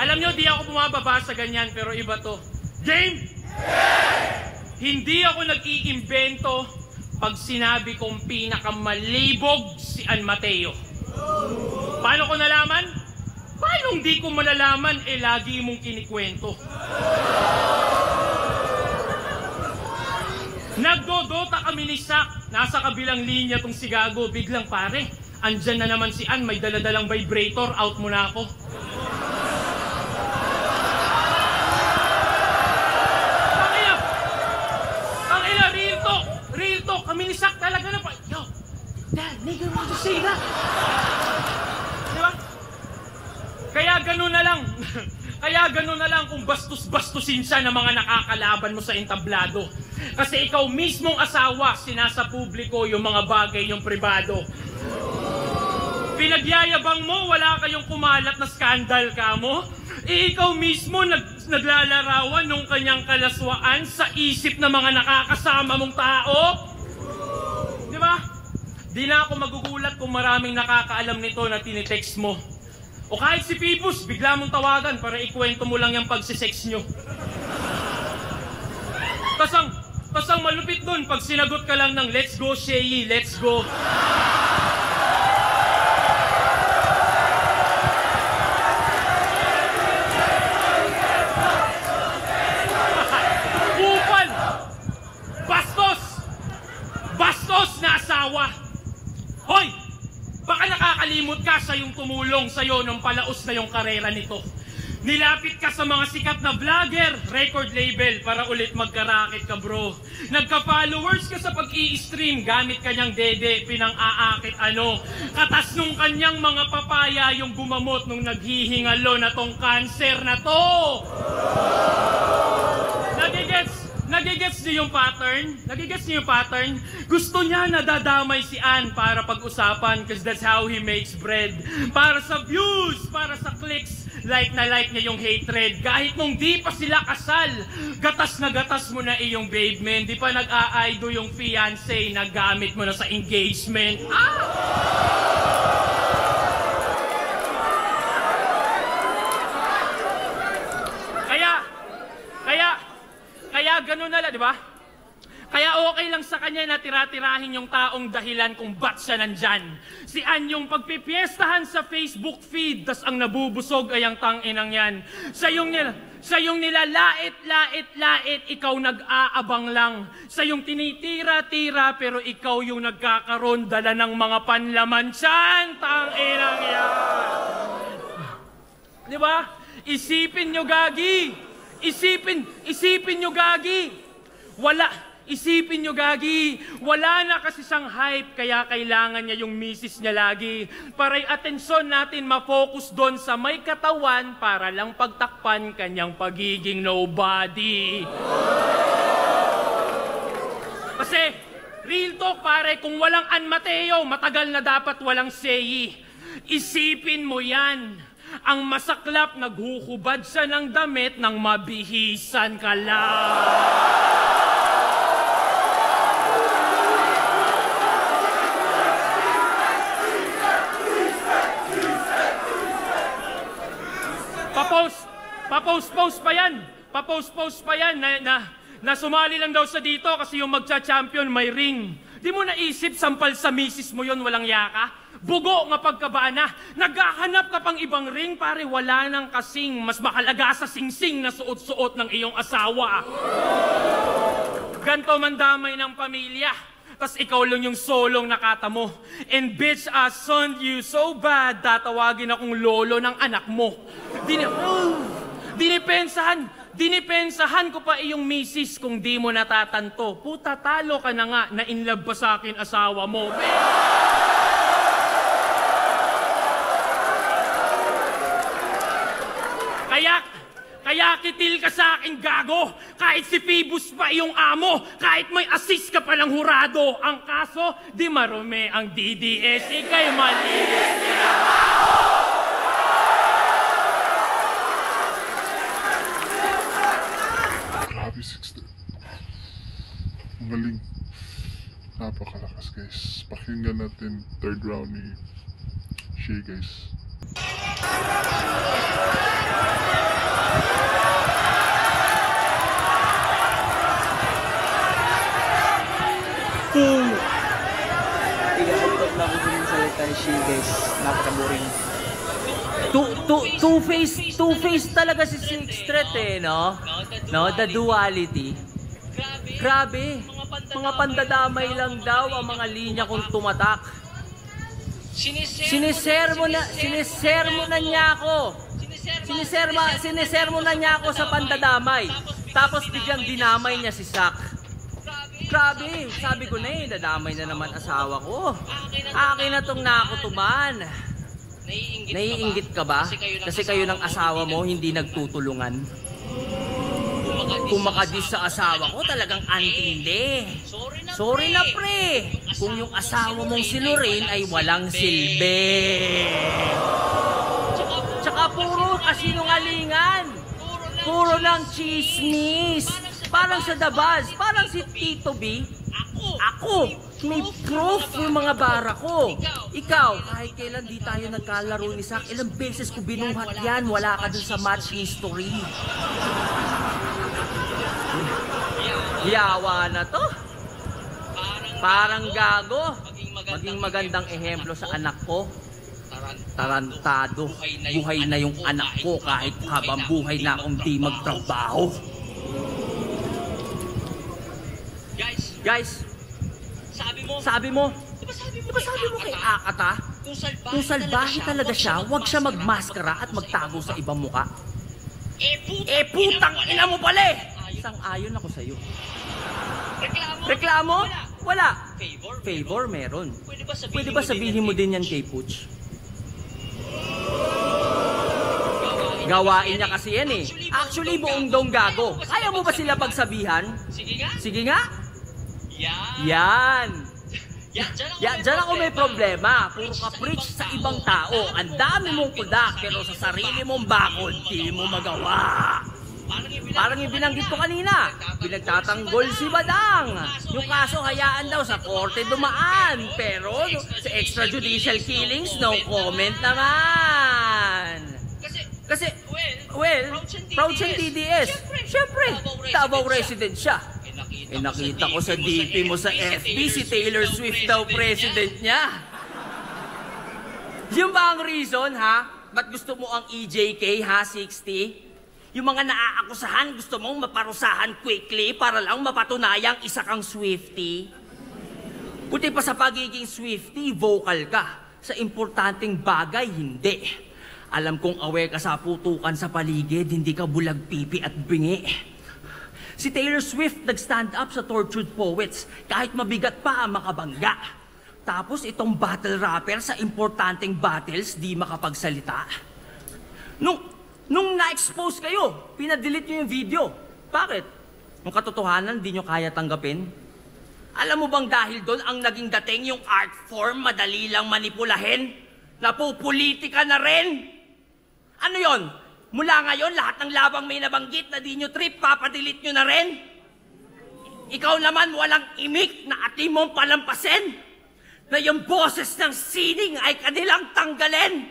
Alam nyo, di ako bumababa sa ganyan, pero iba to. Game! Hindi ako nag-iimbento pag sinabi kong pinakamalibog si Ann Mateo. Paano ko nalaman? Paano hindi ko malalaman, lagi mong kinikwento? Nagdodota kami ni Sak. Nasa kabilang linya tong si Gago. Biglang pare, andyan na naman si Ann. May daladalang vibrator. Out mo na ako. Tangina, real talk. Kami ni Sak talaga na pa. Yo, Dad, nigga, want to say that? Diba? Kaya ganun na lang kung bastos-bastusin siya ng mga nakakalaban mo sa entablado. Kasi ikaw mismong asawa, sinasa publiko yung mga bagay yung pribado. Pinagyayabang mo, wala kayong kumalat na skandal ka mo. Ikaw mismo naglalarawan ng kanyang kalaswaan sa isip ng mga nakakasama mong tao. Di ba? Di na ako magugulat kung maraming nakakaalam nito na tinitext mo. O kahit si Pipus, bigla mong tawagan para ikwento mo lang yung pagsisex nyo. Tas ang malupit dun, pag sinagot ka lang ng let's go, Shei, let's go. Kupal! Bastos na asawa! Hoy! Baka nakakalimot ka sa yung tumulong sa'yo nung palaos na yung karera nito. Nilapit ka sa mga sikat na vlogger, record label para ulit magkarakit ka bro. Nagka-followers ka sa pag-i-stream, gamit kanyang dede, pinang-aakit ano. Katas nung kanyang mga papaya yung gumamot nung naghihingalo na tong cancer na to. Nagigets niyo yung pattern? Gusto niya nadadamay si Ann para pag-usapan because that's how he makes bread. Para sa views, para sa clicks, like niya yung hatred. Kahit mong di pa sila kasal, gatas na gatas mo na iyong babe man. Di pa nag-a-aido yung fiancé, nagamit mo na sa engagement. Kaya ganun na lang, di ba? Kaya okay lang sa kanya na tira-tirahin yung taong dahilan kung ba't siya nandyan. Si Ann yung pagpipiestahan sa Facebook feed, tas ang nabubusog ay ang tang-inang yan. Sa yung nila lait, ikaw nag-aabang lang. Sa yung tinitira-tira, pero ikaw yung nagkakaroon, dala ng mga panlaman siyan, tang-inang yan. Di ba? Isipin nyo, Gagi! Isipin nyo, Gagi! Isipin nyo, Gagi, wala na kasi siyang hype, kaya kailangan niya yung misis niya lagi. Para yung atensyon natin ma-focus doon sa may katawan para lang pagtakpan kanyang pagiging nobody. Kasi, real talk pare, kung walang An Mateo, matagal na dapat walang Seyi. Isipin mo yan. Ang masaklap, naghuhubad siya ng damit nang mabihisan ka lang. Papost pa yan na sumali lang daw sa dito kasi yung magcha-champion may ring. Di mo naisip sampal sa misis mo yon, walang yaka? Bugo nga pagkabana, naghahanap ka pang ibang ring, pare, wala nang kasing mas makalaga sa singsing na suot-suot ng iyong asawa. Ganto man damay ng pamilya, tas ikaw lang yung solong nakata mo. And bitch, I son you so bad, tatawagin akong lolo ng anak mo. Dinipensahan ko pa iyong misis kung di mo natatanto. Puta, talo ka na nga, na-inlove pa sa akin asawa mo. Kaya kitil ka sa akin, gago. Kahit si Phoebus pa iyong amo, kahit may assist ka palang hurado. Ang kaso, di marumi ang DDS, ikay malinis nirabaho. Grabe, 6. Ang galing. Napakalakas, guys. Pakinggan natin third round ni Shay, guys. Tiga-utot na ako din sa salita ni Shay, guys. Napaka-boring. Two-face talaga si Six Threat eh, no? The duality. Grabe. Mga pandadamay lang daw ang mga linya kung tumatak. Sinisermo na niya ako. Sinisermo na niya ako sa pandadamay. Tapos biglang dinamay niya si Zack. Grabe, sabi ko na eh, dadamay na naman asawa ko. Akin na tong nakutuban. Naiinggit ka ba? Kasi kayo ng asawa mo hindi nagtutulungan. Kung makadis sa asawa ko, talagang antindi. Sorry na pre, kung yung asawa mong si Lorraine ay walang silbi. Tsaka puro kasinungalingan. Puro lang chismis. Parang sa The Buzz, parang si Tito B. Ako, may proof yung mga bara ko. Ikaw, kahit kailan di tayo nagkalaro ni Zack, ilang beses ko binuhat yan, wala ka dun sa match history. Yawa na to. Parang gago. Maging magandang ehemplo sa anak ko. Tarantado. Buhay na yung anak ko kahit habang buhay na akong di magtrabaho. Guys, sabi mo kay Akata, kung salbahe talaga siya, huwag siya magmaskara at magtago sa ibang muka. Putang ina mo pala eh! Sang-ayon ako sa'yo. Reklamo? Wala. Favor meron. Pwede ba sabihin mo din yan kay Pooch? Gawain niya kasi yan eh. Actually, buong dong gago. Kaya mo ba sila pagsabihan? Sige nga. Yan. Diyan ako may problema. Puro ka preach sa ibang tao. Ang dami mong kudak, pero sa sarili mong bakod, di mo magawa. Parang yung binanggit ko kanina, pinagtatanggol si Badang. Yung kaso hayaan daw sa korte dumaan. Pero sa extrajudicial killings, no comment naman. Kasi, proud siyang TDS. Siyempre, Davao resident siya. Nakita ko sa DP mo sa FB, si Taylor Swift daw president niya. Yung ba ang reason, ha? Ba't gusto mo ang EJK, ha, 60? Yung mga naaakusahan, gusto mong maparusahan quickly para lang mapatunayang isa kang Swiftie? Buti pa sa pagiging Swiftie, vocal ka. Sa importanteng bagay, hindi. Alam kong aware ka sa putukan sa paligid, hindi ka bulag pipi at bingi. Si Taylor Swift nag-stand up sa Tortured Poets kahit mabigat pa ang makabangga. Tapos itong battle rapper sa importanteng battles di makapagsalita. Nung na-expose kayo, pinadelete nyo yung video. Bakit? Yung katotohanan di nyo kaya tanggapin? Alam mo bang dahil doon ang naging dating yung art form madali lang manipulahin? Napupolitika na rin? Ano yon? Mula ngayon, lahat ng labang may nabanggit na di nyo trip, papadelete nyo na rin? Ikaw naman walang imik na ati mong palampasin na yung boses ng sining ay kanilang tanggalin.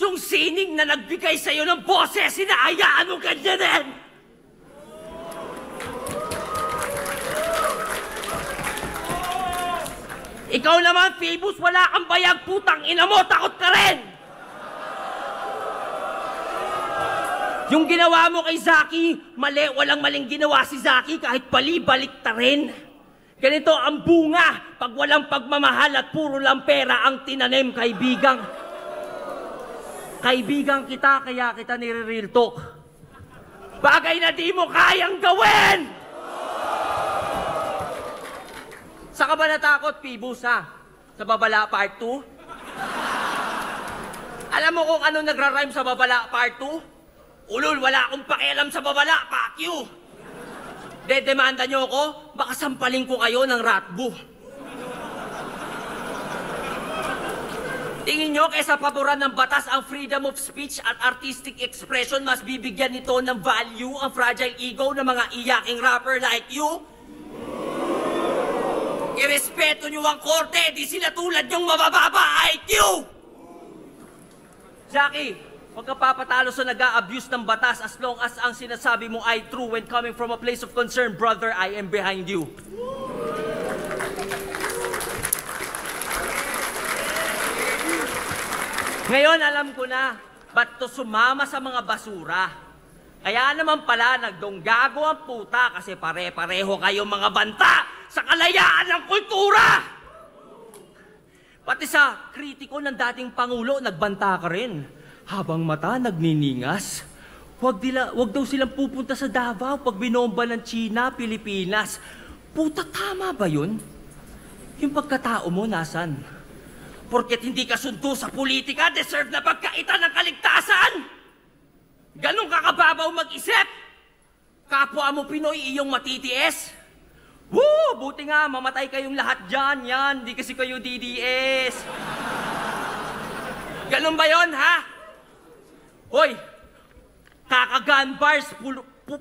Yung sining na nagbigay sa'yo ng boses, hinahayaan mo ganyanin. Ikaw naman, Phoebus, wala kang bayag, putang ina mo, takot ka rin! Yung ginawa mo kay Zaki, mali, walang maling ginawa si Zaki kahit bali-balik ta rin. Ganito ang bunga pag walang pagmamahal at puro lang pera ang tinanim, kaibigang. Kaibigang kita, kaya kita nire-real talk. Bagay na di mo kayang gawin! Saan ka ba natakot, Phoebus, ha? Sa Babala Part 2? Alam mo kung ano nagra-rhyme sa Babala Part 2? Ulol, wala akong pakialam sa babala, fuck you! Dedemanda nyo ako, baka sampaling ko kayo ng ratbo. Tingin nyo, kaysa paboran ng batas ang freedom of speech at artistic expression, mas bibigyan nito ng value ang fragile ego ng mga iyaking rapper like you? Irespeto nyo ang korte, di sila tulad yung mabababa IQ! Jackie, huwag ka papatalo sa nag-a-abuse ng batas as long as ang sinasabi mo ay true when coming from a place of concern, brother, I am behind you. Ngayon alam ko na, ba't to sumama sa mga basura? Kaya naman pala nagdonggago ang puta kasi pare-pareho kayong mga banta sa kalayaan ng kultura! Pati sa kritiko ng dating Pangulo, nagbanta ka rin. Habang mata nagniningas, wag daw silang pupunta sa Davao pag binomba ng China, Pilipinas. Puta, tama ba yun? Yung pagkatao mo, nasan? Porket hindi ka sundo sa politika, deserve na pagkaitan ng kaligtasan! Ganun ka kababaw mag-isip? Kapwa mo Pinoy iyong matitiis? Woo! Buti nga, mamatay kayong lahat dyan, yan. Di kasi kayo DDS. Ganun ba yun, ha? Hoy, kakagan bars,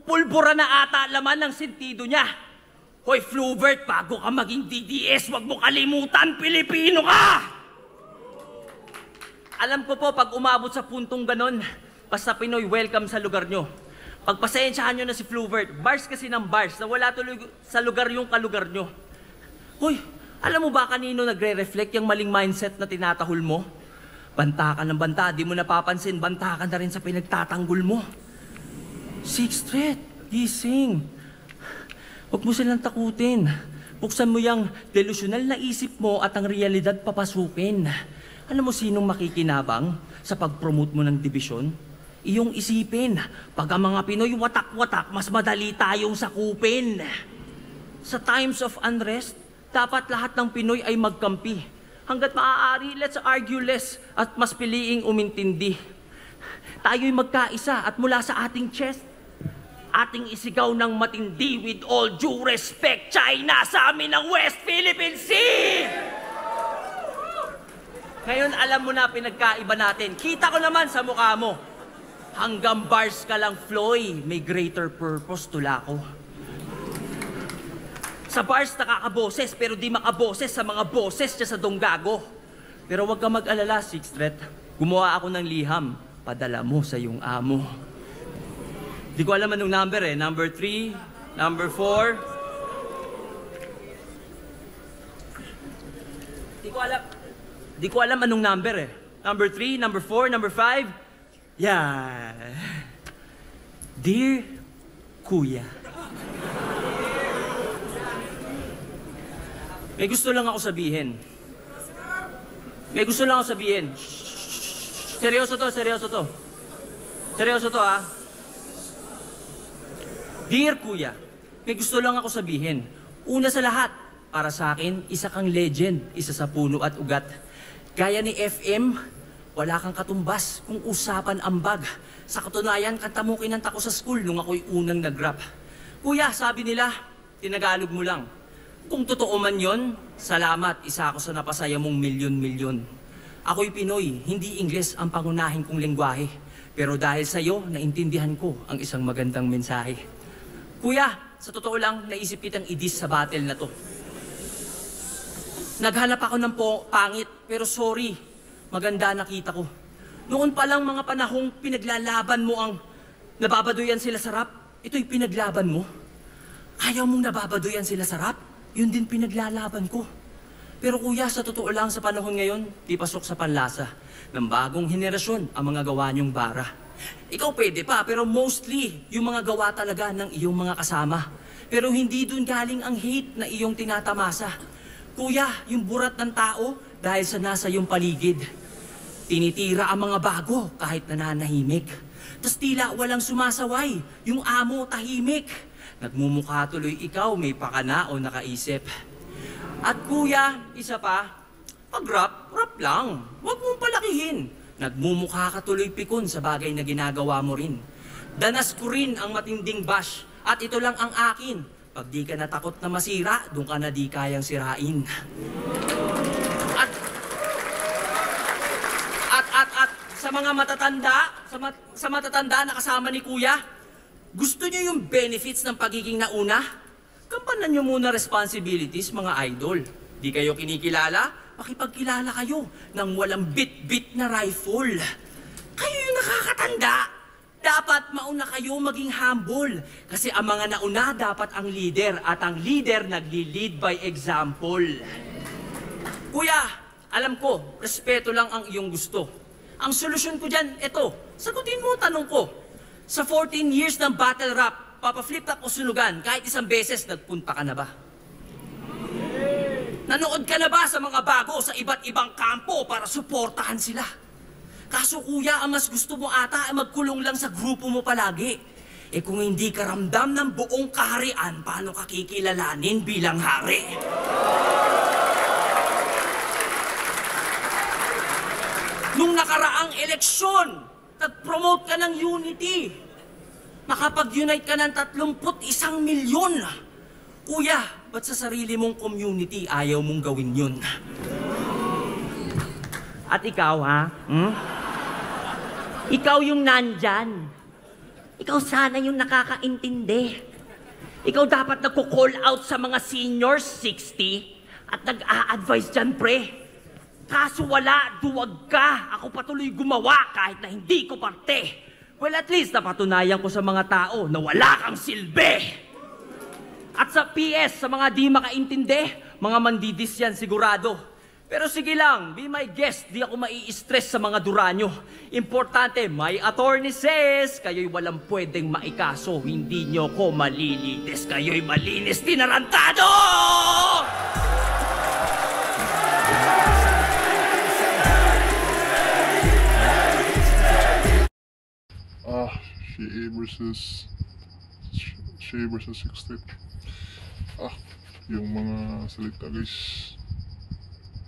pulbura na ata laman ng sentido niya. Hoy, Fluvert, bago ka maging DDS, wag mo kalimutan, Pilipino ka! Alam ko po, pag umabot sa puntong ganon, basta Pinoy, welcome sa lugar nyo. Pagpasensyahan nyo na si Fluvert, bars kasi ng bars, na wala tuloy sa lugar yung kalugar nyo. Hoy, alam mo ba kanino nagre-reflect yung maling mindset na tinatahol mo? Banta ka ng banta, di mo napapansin, banta ka na rin sa pinagtatanggol mo. Sixth Street, gising. Huwag mo silang takutin. Buksan mo yung delusional na isip mo at ang realidad papasukin. Alam mo sinong makikinabang sa pag-promote mo ng dibisyon? Iyong isipin, pag ang mga Pinoy watak-watak, mas madali tayong sakupin. Sa times of unrest, dapat lahat ng Pinoy ay magkampi. Hanggat maaari, let's argue less at mas piliing umintindi. Tayo'y magkaisa at mula sa ating chest, ating isigaw ng matindi with all due respect, China sa amin ng West Philippine Sea! Ngayon alam mo na pinagkaiba natin. Kita ko naman sa mukha mo. Hanggang bars ka lang, Floy, may greater purpose tulako. Sa bars nakakaboses pero di makaboses sa mga boses niya sa Donggago. Pero wag ka mag-alala, Sixth Street. Gumawa ako ng liham. Padala mo sa iyong amo. Di ko alam anong number eh. Number 3, number 4. Di ko alam anong number eh. Number 3, number 4, number 5. Yeah. Dear Kuya. May gusto lang ako sabihin. Shh. Seryoso to, seryoso to. Seryoso to, ha? Dear Kuya, may gusto lang ako sabihin. Una sa lahat, para sa akin, isa kang legend, isa sa puno at ugat. Gaya ni FM, wala kang katumbas kung usapan ambag. Sa katunayan, kanta mo kinanta ko sa school nung ako'y unang nag-rap. Kuya, sabi nila, tinagalog mo lang. Kung totoo man yon, salamat, isa ako sa napasaya mong milyon-milyon. Ako'y Pinoy, hindi Ingles ang pangunahing kong lengguwahe. Pero dahil sa'yo, naintindihan ko ang isang magandang mensahe. Kuya, sa totoo lang, naisip kitang idis sa battle na to. Naghanap ako ng pangit, pero sorry, maganda nakita ko. Noon pa lang mga panahong pinaglalaban mo ang nababadoyan sila sa rap, ito'y pinaglaban mo. Ayaw mong nababadoyan sila sa rap, yun din pinaglalaban ko. Pero kuya, sa totoo lang sa panahon ngayon, di pasok sa panlasa ng bagong henerasyon ang mga gawa niyong bara. Ikaw pwede pa, pero mostly, yung mga gawa talaga ng iyong mga kasama. Pero hindi dun galing ang hate na iyong tinatamasa. Kuya, yung burat ng tao dahil sa nasa iyong paligid. Tinitira ang mga bago kahit nananahimik. Tas tila walang sumasaway, yung amo tahimik. Nagmumukha tuloy ikaw may pakana o nakaisip. At kuya, isa pa, pag-rap, rap lang. Huwag mong palakihin. Nagmumukha ka tuloy pikon sa bagay na ginagawa mo rin. Danas ko rin ang matinding bash at ito lang ang akin. Pag di ka natakot na masira, doon ka na di kayang sirain. At sa mga matatanda, sa matatanda na kasama ni kuya, gusto niyo yung benefits ng pagiging nauna? Kampanan niyo muna responsibilities, mga idol. Di kayo kinikilala? Makipagkilala kayo ng walang bit-bit na rifle. Kayo yung nakakatanda. Dapat mauna kayo maging humble. Kasi ang mga nauna dapat ang leader at ang leader nagli-lead by example. Kuya, alam ko, respeto lang ang iyong gusto. Ang solusyon ko dyan, eto, sagutin mo ang tanong ko. Sa 14 years ng battle rap, papa-flip top o sunugan, kahit isang beses, nagpunta ka na ba? Nanood ka na ba sa mga bago sa iba't ibang kampo para suportahan sila? Kaso kuya, ang mas gusto mo ata ay magkulong lang sa grupo mo palagi. Eh kung hindi ka ramdam ng buong kaharian, paano ka kikilalanin bilang hari? Nung nakaraang eleksyon, nag-promote ka ng unity. Nakapag-unite ka ng 31 milyon. Kuya, ba't sa sarili mong community ayaw mong gawin yun? At ikaw, ha? Ikaw yung nandyan. Ikaw sana yung nakakaintindi. Ikaw dapat nagko-call out sa mga seniors 60 at nag-a-advise dyan, pre. Kaso wala, duwag ka. Ako patuloy gumawa kahit na hindi ko parte. Well, at least napatunayan ko sa mga tao na wala kang silbi. At sa PS, sa mga di makaintindi, mga mandidis yan sigurado. Pero sige lang, be my guest, di ako mai-stress sa mga duranyo. Importante, my attorney says, kayo'y walang pwedeng maikaso, hindi nyo ko malilitis, kayo'y malinis tinarantado! Shea versus Sixth. Yung mga salita guys,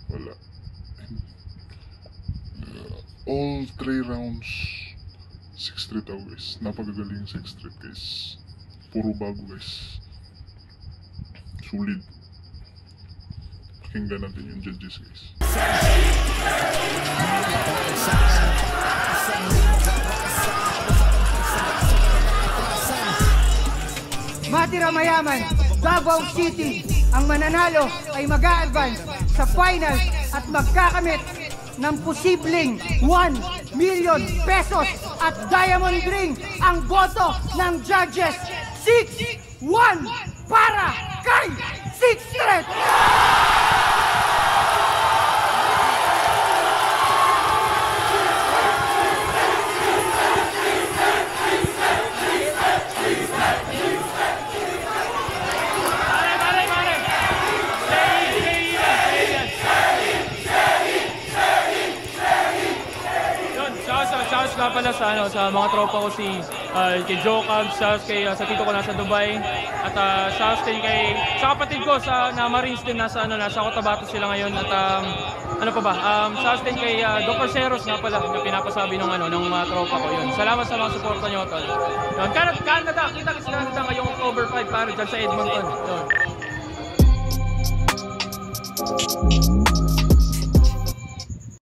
wala. All 3 rounds 6-3 daw guys. Napakagaling 6-3 guys. Puro bago guys. Sulit. Pakinggan natin yung judges guys. Matira Mayaman, Davao City. Ang mananalo ay mag-a-advance sa final at magkakamit ng posibleng 1 million pesos at diamond ring. Ang boto ng judges 6-1 para kay Sixth. pala sa mga tropa ko kay Joe Cubs, sa tito ko nasa Dubai, at shouts din sa kapatid ko na Marines din nasa Cotabato sila ngayon, at shouts din kay Dr. Ceros nga pala na pinapasabi ng mga tropa ko yun. Salamat sa mga suporta nyo, tol. Yun. Canada, kita sa Canada ngayong October 5 para dyan sa Edmonton. Yun.